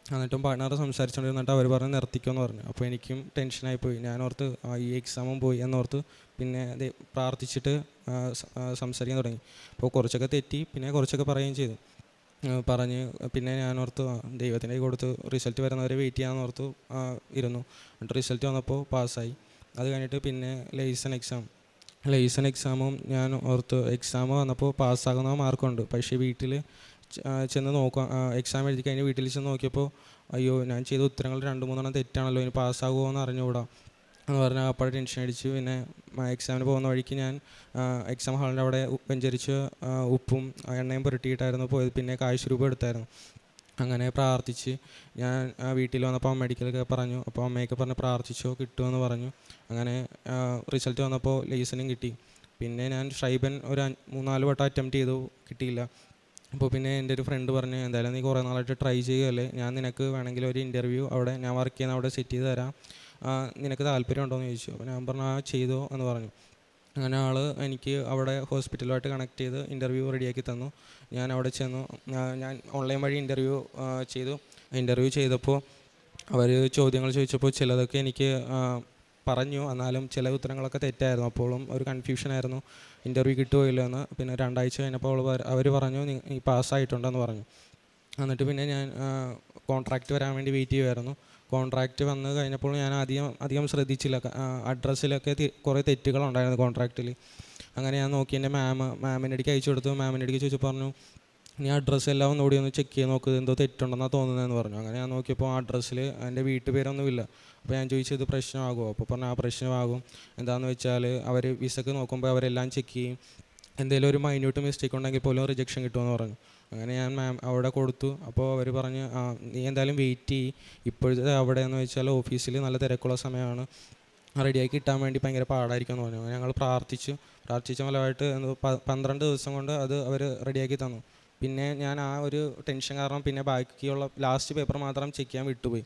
എന്നിട്ടും പാർട്ട്ണർ സംസാരിച്ചുകൊണ്ടിരുന്നിട്ട് അവർ പറഞ്ഞ് നിർത്തിക്കുമെന്ന് പറഞ്ഞു. അപ്പോൾ എനിക്കും ടെൻഷനായിപ്പോയി. ഞാനോർത്ത് ഈ എക്സാമും പോയി എന്നോർത്ത് പിന്നെ പ്രാർത്ഥിച്ചിട്ട് സംസാരിക്കാൻ തുടങ്ങി. അപ്പോൾ കുറച്ചൊക്കെ തെറ്റി, പിന്നെ കുറച്ചൊക്കെ പറയുകയും ചെയ്തു. പറഞ്ഞ് പിന്നെ ഞാനോർത്തു ദൈവത്തിൻ്റെ കൊടുത്ത് റിസൾട്ട് വരുന്നവരെ വെയിറ്റ് ചെയ്യാമെന്ന് ഓർത്തു ഇരുന്നു. എന്നിട്ട് റിസൾട്ട് വന്നപ്പോൾ പാസ്സായി. അത് കഴിഞ്ഞിട്ട് പിന്നെ ലേസൺ എക്സാമും ഞാൻ ഓർത്തു, എക്സാം വന്നപ്പോൾ പാസ്സാകുന്ന മാർക്കുണ്ട്. പക്ഷേ വീട്ടിൽ ചെന്ന് നോക്കാം, എക്സാം എഴുതി കഴിഞ്ഞ് വീട്ടിൽ ചെന്ന് നോക്കിയപ്പോൾ അയ്യോ ഞാൻ ചെയ്ത ഉത്തരങ്ങൾ 2-3 തെറ്റാണല്ലോ, ഇനി പാസ്സാകുമോ എന്ന് അറിഞ്ഞുകൂടാ എന്ന് പറഞ്ഞാൽ അപ്പോൾ ടെൻഷൻ അടിച്ച്. പിന്നെ എക്സാമിന് പോകുന്ന വഴിക്ക് ഞാൻ എക്സാം ഹാളിൻ്റെ അവിടെ വെഞ്ചരിച്ച് ഉപ്പും എണ്ണയും പുരട്ടിയിട്ടായിരുന്നു പോയത്. പിന്നെ കാശ് രൂപ എടുത്തായിരുന്നു. അങ്ങനെ പ്രാർത്ഥിച്ച് ഞാൻ വീട്ടിൽ വന്നപ്പോൾ മെഡിക്കലൊക്കെ പറഞ്ഞു. അപ്പോൾ അമ്മയൊക്കെ പറഞ്ഞ് പ്രാർത്ഥിച്ചോ കിട്ടുമെന്ന് പറഞ്ഞു. അങ്ങനെ റിസൾട്ട് വന്നപ്പോൾ ലൈസനും കിട്ടി. പിന്നെ ഞാൻ ഷൈബൻ ഒരു 3-4 വട്ടം അറ്റംപ്റ്റ് ചെയ്തു, കിട്ടിയില്ല. അപ്പോൾ പിന്നെ എൻ്റെ ഒരു ഫ്രണ്ട് പറഞ്ഞു, എന്തായാലും നീ കുറേ നാളായിട്ട് ട്രൈ ചെയ്യുകയല്ലേ, ഞാൻ നിനക്ക് വേണമെങ്കിൽ ഒരു ഇൻ്റർവ്യൂ അവിടെ ഞാൻ വർക്ക് ചെയ്യുന്ന അവിടെ സെറ്റ് ചെയ്ത് തരാം, നിനക്ക് താല്പര്യം ഉണ്ടോ എന്ന് ചോദിച്ചു. അപ്പോൾ ഞാൻ പറഞ്ഞു ചെയ്തോ എന്ന് പറഞ്ഞു. അങ്ങനെ ആൾ എനിക്ക് അവിടെ ഹോസ്പിറ്റലുമായിട്ട് കണക്ട് ചെയ്ത് ഇൻ്റർവ്യൂ റെഡിയാക്കി തന്നു. ഞാൻ അവിടെ ചെന്നു. ഞാൻ ഓൺലൈൻ വഴി ഇൻ്റർവ്യൂ ചെയ്തു. ഇൻ്റർവ്യൂ ചെയ്തപ്പോൾ അവർ ചോദ്യങ്ങൾ ചോദിച്ചപ്പോൾ ചിലതൊക്കെ എനിക്ക് പറഞ്ഞു, എന്നാലും ചില ഉത്തരങ്ങളൊക്കെ തെറ്റായിരുന്നു. അപ്പോഴും ഒരു കൺഫ്യൂഷനായിരുന്നു, ഇൻ്റർവ്യൂ കിട്ടുകയില്ല എന്ന്. പിന്നെ 2 ആഴ്ച കഴിഞ്ഞപ്പോൾ അവർ പറഞ്ഞു നീ പാസ്സായിട്ടുണ്ടെന്ന് പറഞ്ഞു. എന്നിട്ട് പിന്നെ ഞാൻ കോൺട്രാക്റ്റ് വരാൻ വേണ്ടി വെയിറ്റ് ചെയ്യുമായിരുന്നു. കോൺട്രാക്റ്റ് വന്ന് കഴിഞ്ഞപ്പോൾ ഞാൻ അധികം ശ്രദ്ധിച്ചില്ല. അഡ്രസ്സിലൊക്കെ കുറേ തെറ്റുകളുണ്ടായിരുന്നു കോൺട്രാക്റ്റിൽ. അങ്ങനെ ഞാൻ നോക്കി എൻ്റെ മാമിൻ്റെ അടുക്ക് അയച്ചു കൊടുത്തു. മാമിൻ്റെ അടുക്ക് ചോദിച്ചു പറഞ്ഞു നീ അഡ്രസ്സ് എല്ലാം ഒന്നുകൂടി ഒന്ന് ചെക്ക് ചെയ്ത് നോക്കുക, എന്തോ തെറ്റുണ്ടെന്നാണ് തോന്നുന്നതെന്ന് പറഞ്ഞു. അങ്ങനെ ഞാൻ നോക്കിയപ്പോൾ ആ അഡ്രസ്സിൽ എൻ്റെ വീട്ടുപേരൊന്നുമില്ല. അപ്പോൾ ഞാൻ ചോദിച്ചു ഇത് പ്രശ്നമാകുമോ? അപ്പോൾ പറഞ്ഞു ആ പ്രശ്നമാകും. എന്താണെന്ന് വെച്ചാൽ അവർ വിസക്ക് നോക്കുമ്പോൾ അവരെല്ലാം ചെക്ക് ചെയ്യും, എന്തെങ്കിലും ഒരു മൈന്യൂട്ട് മിസ്റ്റേക്ക് ഉണ്ടെങ്കിൽ പോലും റിജക്ഷൻ കിട്ടുമെന്ന് പറഞ്ഞു. അങ്ങനെ ഞാൻ അവിടെ കൊടുത്തു. അപ്പോൾ അവർ പറഞ്ഞ് നീ എന്തായാലും വെയിറ്റ് ചെയ്യ്, ഇപ്പോഴത്തെ അവിടെ എന്ന് വെച്ചാൽ ഓഫീസിൽ നല്ല തിരക്കുള്ള സമയമാണ്, റെഡിയാക്കി കിട്ടാൻ വേണ്ടി ഭയങ്കര പാടായിരിക്കും എന്ന് പറഞ്ഞു. ഞങ്ങൾ പ്രാർത്ഥിച്ച ഫലമായിട്ട് 12 ദിവസം കൊണ്ട് അത് അവർ റെഡിയാക്കി തന്നു. പിന്നെ ഞാൻ ആ ഒരു ടെൻഷൻ കാരണം പിന്നെ ബാക്കിയുള്ള ലാസ്റ്റ് പേപ്പർ മാത്രം ചെക്ക് ചെയ്യാൻ വിട്ടുപോയി.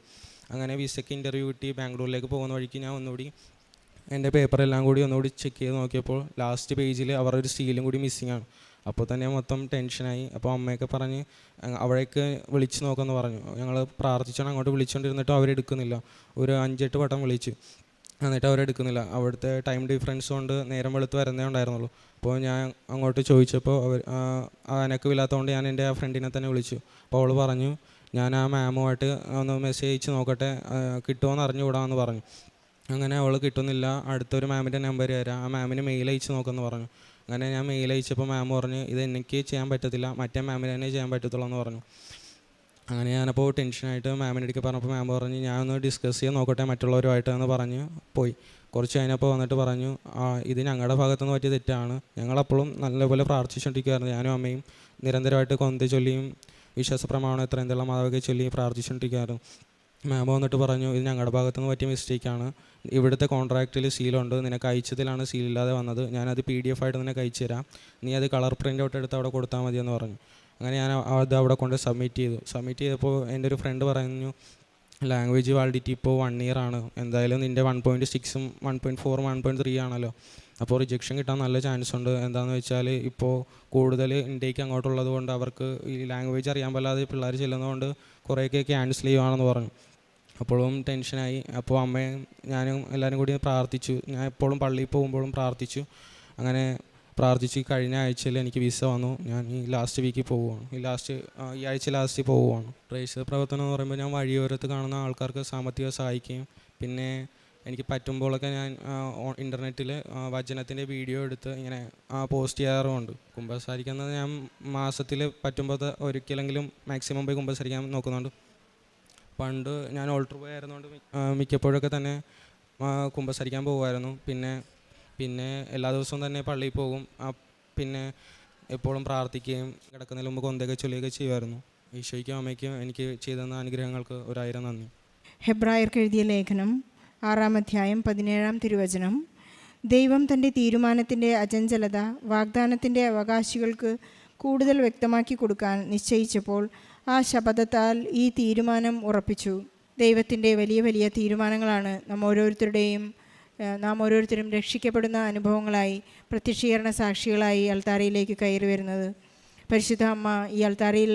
അങ്ങനെ വിസയ്ക്ക് ഇൻ്റർവ്യൂ കിട്ടി. ബാംഗ്ലൂരിലേക്ക് പോകുന്ന വഴിക്ക് ഞാൻ ഒന്നുകൂടി എൻ്റെ പേപ്പറെല്ലാം കൂടി ഒന്നുകൂടി ചെക്ക് ചെയ്ത് നോക്കിയപ്പോൾ ലാസ്റ്റ് പേജിൽ അവരുടെ ഒരു സീലും കൂടി മിസ്സിങ് ആണ്. അപ്പോൾ തന്നെ മൊത്തം ടെൻഷനായി. അപ്പോൾ അമ്മയൊക്കെ പറഞ്ഞ് അവിടേക്ക് വിളിച്ച് നോക്കുമെന്ന് പറഞ്ഞു. ഞങ്ങൾ പ്രാർത്ഥിച്ചാണ് അങ്ങോട്ട് വിളിച്ചുകൊണ്ടിരുന്നിട്ടും അവരെടുക്കുന്നില്ല. ഒരു 5-8 വട്ടം വിളിച്ചു, എന്നിട്ട് അവരെടുക്കുന്നില്ല. അവിടുത്തെ ടൈം ഡിഫറൻസ് കൊണ്ട് നേരം വെളുത്ത് വരുന്നേ ഉണ്ടായിരുന്നുള്ളൂ. അപ്പോൾ ഞാൻ അങ്ങോട്ട് ചോദിച്ചപ്പോൾ അവർ അനക്കമില്ലാത്തതുകൊണ്ട് ഞാൻ എൻ്റെ ആ ഫ്രണ്ടിനെ തന്നെ വിളിച്ചു. അപ്പോൾ അവൾ പറഞ്ഞു ഞാൻ ആ മാമുമായിട്ട് ഒന്ന് മെസ്സേജ് അയച്ച് നോക്കട്ടെ, കിട്ടുമോയെന്ന് അറിഞ്ഞുകൂടാമെന്ന് പറഞ്ഞു. അങ്ങനെ അവൾ കിട്ടുന്നില്ല, അടുത്തൊരു മാമിൻ്റെ നമ്പർ തരാം, ആ മാമിന് മെയിൽ അയച്ച് നോക്കുമെന്ന് പറഞ്ഞു. അങ്ങനെ ഞാൻ മെയിൽ അയച്ചപ്പോൾ മാം പറഞ്ഞു ഇത് എനിക്ക് ചെയ്യാൻ പറ്റത്തില്ല, മറ്റേ മാമിന് തന്നെ ചെയ്യാൻ പറ്റത്തുള്ളൂ എന്ന് പറഞ്ഞു. അങ്ങനെ ഞാനപ്പോൾ ടെൻഷനായിട്ട് മാമിൻ്റെ അടുക്ക് പറഞ്ഞപ്പോൾ മാം പറഞ്ഞ് ഞാനൊന്ന് ഡിസ്കസ് ചെയ്യാൻ നോക്കട്ടെ മറ്റുള്ളവരുമായിട്ട് എന്ന് പറഞ്ഞ് പോയി. കുറച്ച് കഴിഞ്ഞപ്പോൾ വന്നിട്ട് പറഞ്ഞു ഇത് ഞങ്ങളുടെ ഭാഗത്തുനിന്ന് പറ്റിയ തെറ്റാണ്, ഞങ്ങളപ്പോഴും നല്ലപോലെ പ്രാർത്ഥിച്ചുകൊണ്ടിരിക്കുകയായിരുന്നു, ഞാനും അമ്മയും നിരന്തരമായിട്ട് കൊന്ത ചൊല്ലിയും വിശ്വാസ പ്രമാണം എത്ര എന്തെല്ലാം മാതൊക്കെ ചൊല്ലി പ്രാർത്ഥിച്ചുകൊണ്ടിരിക്കുകയായിരുന്നു. മാം വന്നിട്ട് പറഞ്ഞു ഇത് ഞങ്ങളുടെ ഭാഗത്തുനിന്ന് പറ്റിയ മിസ്റ്റേക്കാണ്, ഇവിടുത്തെ കോൺട്രാക്റ്റിൽ സീലുണ്ട്, നിനക്ക് അയച്ചതിലാണ് സീലില്ലാതെ വന്നത്, ഞാനത് PDF ആയിട്ട് നിനക്ക് അയച്ചു തരാം, നീ അത് കളർ പ്രിൻ്റ് ഔട്ട് എടുത്ത് അവിടെ കൊടുത്താൽ മതിയെന്ന് പറഞ്ഞു. അങ്ങനെ ഞാൻ അത് അവിടെ കൊണ്ട് സബ്മിറ്റ് ചെയ്തപ്പോൾ എൻ്റെ ഒരു ഫ്രണ്ട് പറഞ്ഞു ലാംഗ്വേജ് വാലിഡിറ്റി ഇപ്പോൾ 1 ഇയർ ആണ്, എന്തായാലും നിൻ്റെ 1.6ഉം 1.4ഉം 1.3 ആണല്ലോ, അപ്പോൾ റിജക്ഷൻ കിട്ടാൻ നല്ല ചാൻസ് ഉണ്ട്. എന്താണെന്ന് വെച്ചാൽ ഇപ്പോൾ കൂടുതൽ ഇൻടേക്ക് അങ്ങോട്ടുള്ളത് കൊണ്ട് അവർക്ക് ഈ ലാംഗ്വേജ് അറിയാൻ പാടില്ലാതെ പിള്ളേർ ചെല്ലുന്നതുകൊണ്ട് കുറേയൊക്കെ ക്യാൻസൽ ചെയ്യുവാണെന്ന് പറഞ്ഞു. അപ്പോഴും ടെൻഷനായി. അപ്പോൾ അമ്മയും ഞാനും എല്ലാവരും കൂടി പ്രാർത്ഥിച്ചു. ഞാൻ എപ്പോഴും പള്ളിയിൽ പോകുമ്പോഴും പ്രാർത്ഥിച്ചു. അങ്ങനെ പ്രാർത്ഥിച്ച് കഴിഞ്ഞ ആഴ്ചയിൽ എനിക്ക് വിസ വന്നു. ഞാൻ ഈ ലാസ്റ്റ് വീക്കിൽ പോവുകയാണ്, ഈ ആഴ്ച ലാസ്റ്റ് പോവുകയാണ്. പ്രേക്ഷിത പ്രവർത്തനം എന്ന് പറയുമ്പോൾ ഞാൻ വഴിയോരത്ത് കാണുന്ന ആൾക്കാർക്ക് സാമ്പത്തിക സഹായിക്കുകയും പിന്നെ എനിക്ക് പറ്റുമ്പോഴൊക്കെ ഞാൻ ഇൻ്റർനെറ്റിൽ വചനത്തിൻ്റെ വീഡിയോ എടുത്ത് ഇങ്ങനെ പോസ്റ്റ് ചെയ്യാറുമുണ്ട്. കുമ്പസാരിക്കുന്നത് ഞാൻ മാസത്തിൽ പറ്റുമ്പോൾ ഒരിക്കലെങ്കിലും മാക്സിമം പോയി കുമ്പസാരിക്കാൻ നോക്കുന്നുണ്ട്. പണ്ട് ഞാൻ ഓൾട്ടർ ബോയ് ആയിരുന്നുകൊണ്ട് മിക്കപ്പോഴൊക്കെ തന്നെ കുമ്പസാരിക്കാൻ പോകുമായിരുന്നു. പിന്നെ എല്ലാ ദിവസവും തന്നെ പള്ളിയിൽ പോകും. പിന്നെ എപ്പോഴും പ്രാർത്ഥിക്കുകയും കിടക്കുന്നതിന് മുമ്പ് കൊന്തയൊക്കെ ചൊല്ലുകയൊക്കെ ചെയ്യുമായിരുന്നു. ഈശോയ്ക്കും അമ്മയ്ക്കും എനിക്ക് ചെയ്തെന്ന അനുഗ്രഹങ്ങൾക്ക് 1000 നന്ദി. ഹെബ്രായർക്ക് എഴുതിയ ലേഖനം 6-ാം അധ്യായം 17-ാം തിരുവചനം. ദൈവം തൻ്റെ തീരുമാനത്തിൻ്റെ അചഞ്ചലത വാഗ്ദാനത്തിൻ്റെ അവകാശികൾക്ക് കൂടുതൽ വ്യക്തമാക്കി കൊടുക്കാൻ നിശ്ചയിച്ചപ്പോൾ ആ ശപഥത്താൽ ഈ തീരുമാനം ഉറപ്പിച്ചു. ദൈവത്തിൻ്റെ വലിയ വലിയ തീരുമാനങ്ങളാണ് നാം ഓരോരുത്തരും രക്ഷിക്കപ്പെടുന്ന അനുഭവങ്ങളായി പ്രത്യക്ഷീകരണ സാക്ഷികളായി അൾത്താരയിലേക്ക് കയറി വരുന്നത്. പരിശുദ്ധ അമ്മ ഈ അൾത്താരയിൽ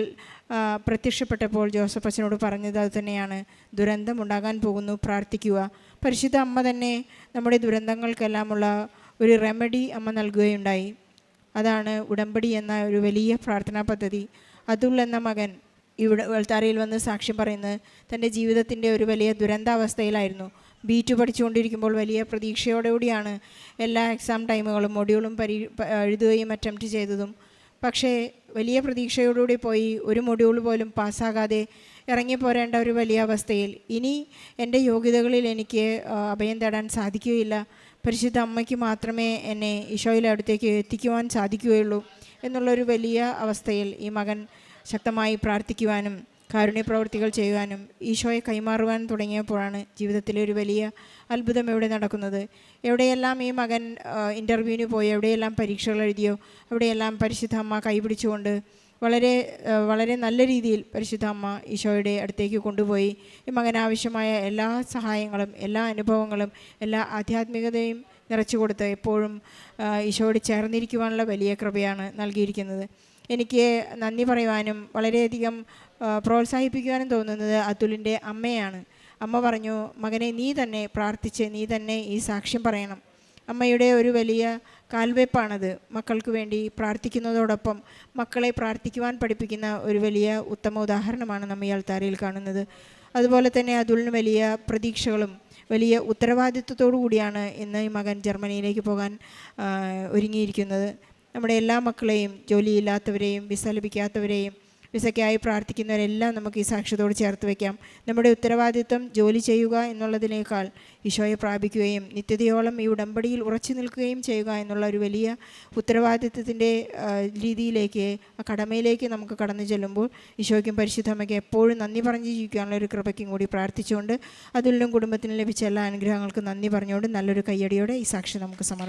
പ്രത്യക്ഷപ്പെട്ടപ്പോൾ ജോസഫ് അച്ഛനോട് പറഞ്ഞത് അതുതന്നെയാണ്, ദുരന്തം ഉണ്ടാകാൻ പോകുന്നു, പ്രാർത്ഥിക്കുക. പരിശുദ്ധ അമ്മ തന്നെ നമ്മുടെ ദുരന്തങ്ങൾക്കെല്ലാമുള്ള ഒരു റെമഡി അമ്മ നൽകുകയുണ്ടായി. അതാണ് ഉടമ്പടി എന്ന ഒരു വലിയ പ്രാർത്ഥനാ പദ്ധതി. അതുൽ എന്ന മകൻ ഇവിടെ അൾത്താരയിൽ വന്ന് സാക്ഷ്യം പറയുന്നത് തൻ്റെ ജീവിതത്തിൻ്റെ ഒരു വലിയ ദുരന്താവസ്ഥയിലായിരുന്നു. B2 പഠിച്ചുകൊണ്ടിരിക്കുമ്പോൾ വലിയ പ്രതീക്ഷയോടുകൂടിയാണ് എല്ലാ എക്സാം ടൈമുകളും മൊഡ്യൂളും എഴുതുകയും അറ്റംപ്റ്റ് ചെയ്തതും. പക്ഷേ വലിയ പ്രതീക്ഷയോടുകൂടി പോയി ഒരു മൊഡ്യൂൾ പോലും പാസ്സാകാതെ ഇറങ്ങിപ്പോരേണ്ട ഒരു വലിയ അവസ്ഥയിൽ ഇനി എൻ്റെ യോഗ്യതകളിൽ എനിക്ക് അഭയം തേടാൻ സാധിക്കുകയില്ല, പരിശുദ്ധ അമ്മയ്ക്ക് മാത്രമേ എന്നെ ഈശോയുടെ അടുത്തേക്ക് എത്തിക്കുവാൻ സാധിക്കുകയുള്ളൂ എന്നുള്ളൊരു വലിയ അവസ്ഥയിൽ ഈ മകൻ ശക്തമായി പ്രാർത്ഥിക്കുവാനും കാരുണ്യപ്രവൃത്തികൾ ചെയ്യുവാനും ഈശോയെ കൈമാറുവാൻ തുടങ്ങിയപ്പോഴാണ് ജീവിതത്തിലെ ഒരു വലിയ അത്ഭുതം ഇവിടെ നടക്കുന്നത്. എവിടെയെല്ലാം ഈ മകൻ ഇൻ്റർവ്യൂവിന് പോയി, എവിടെയെല്ലാം പരീക്ഷകൾ എഴുതിയോ അവിടെയെല്ലാം പരിശുദ്ധ അമ്മ കൈപിടിച്ചുകൊണ്ട് വളരെ വളരെ നല്ല രീതിയിൽ പരിശുദ്ധ അമ്മ ഈശോയുടെ അടുത്തേക്ക് കൊണ്ടുപോയി ഈ മകനാവശ്യമായ എല്ലാ സഹായങ്ങളും എല്ലാ അനുഭവങ്ങളും എല്ലാ ആധ്യാത്മികതയും നിറച്ചു കൊടുത്ത് എപ്പോഴും ഈശോയോട് ചേർന്നിരിക്കുവാനുള്ള വലിയ കൃപയാണ് നൽകിയിരിക്കുന്നത്. എനിക്ക് നന്ദി പറയുവാനും വളരെയധികം പ്രോത്സാഹിപ്പിക്കുവാനും തോന്നുന്നത് അതുലിൻ്റെ അമ്മയാണ്. അമ്മ പറഞ്ഞു, മകനെ നീ തന്നെ പ്രാർത്ഥിച്ച് നീ തന്നെ ഈ സാക്ഷ്യം പറയണം. അമ്മയുടെ ഒരു വലിയ കാൽവെപ്പാണത്. മക്കൾക്ക് വേണ്ടി പ്രാർത്ഥിക്കുന്നതോടൊപ്പം മക്കളെ പ്രാർത്ഥിക്കുവാൻ പഠിപ്പിക്കുന്ന ഒരു വലിയ ഉത്തമ ഉദാഹരണമാണ് നമ്മൾ ഈ അൾത്താരയിൽ കാണുന്നത്. അതുപോലെ തന്നെ അതുലിന് വലിയ പ്രതീക്ഷകളും വലിയ ഉത്തരവാദിത്വത്തോടു കൂടിയാണ് ഇന്ന് ഈ മകൻ ജർമ്മനിയിലേക്ക് പോകാൻ ഒരുങ്ങിയിരിക്കുന്നത്. നമ്മുടെ എല്ലാ മക്കളെയും, ജോലിയില്ലാത്തവരെയും വിസ ലഭിക്കാത്തവരെയും വിസയ്ക്കായി പ്രാർത്ഥിക്കുന്നവരെല്ലാം നമുക്ക് ഈ സാക്ഷ്യത്തോട് ചേർത്ത് വയ്ക്കാം. നമ്മുടെ ഉത്തരവാദിത്വം ജോലി ചെയ്യുക എന്നുള്ളതിനേക്കാൾ ഈശോയെ പ്രാപിക്കുകയും നിത്യതയോളം ഈ ഉടമ്പടിയിൽ ഉറച്ചു നിൽക്കുകയും ചെയ്യുക എന്നുള്ള ഒരു വലിയ ഉത്തരവാദിത്വത്തിൻ്റെ രീതിയിലേക്ക്, ആ കടമയിലേക്ക് നമുക്ക് കടന്നു ചെല്ലുമ്പോൾ ഈശോയ്ക്കും പരിശുദ്ധമ്മയ്ക്ക് എപ്പോഴും നന്ദി പറഞ്ഞ് ജീവിക്കാനുള്ള ഒരു കൃപയ്ക്കും കൂടി പ്രാർത്ഥിച്ചുകൊണ്ട് അതിലും കുടുംബത്തിന് ലഭിച്ച എല്ലാ അനുഗ്രഹങ്ങൾക്കും നന്ദി പറഞ്ഞുകൊണ്ട് നല്ലൊരു കയ്യടിയോടെ ഈ സാക്ഷി നമുക്ക് സമർപ്പിക്കാം.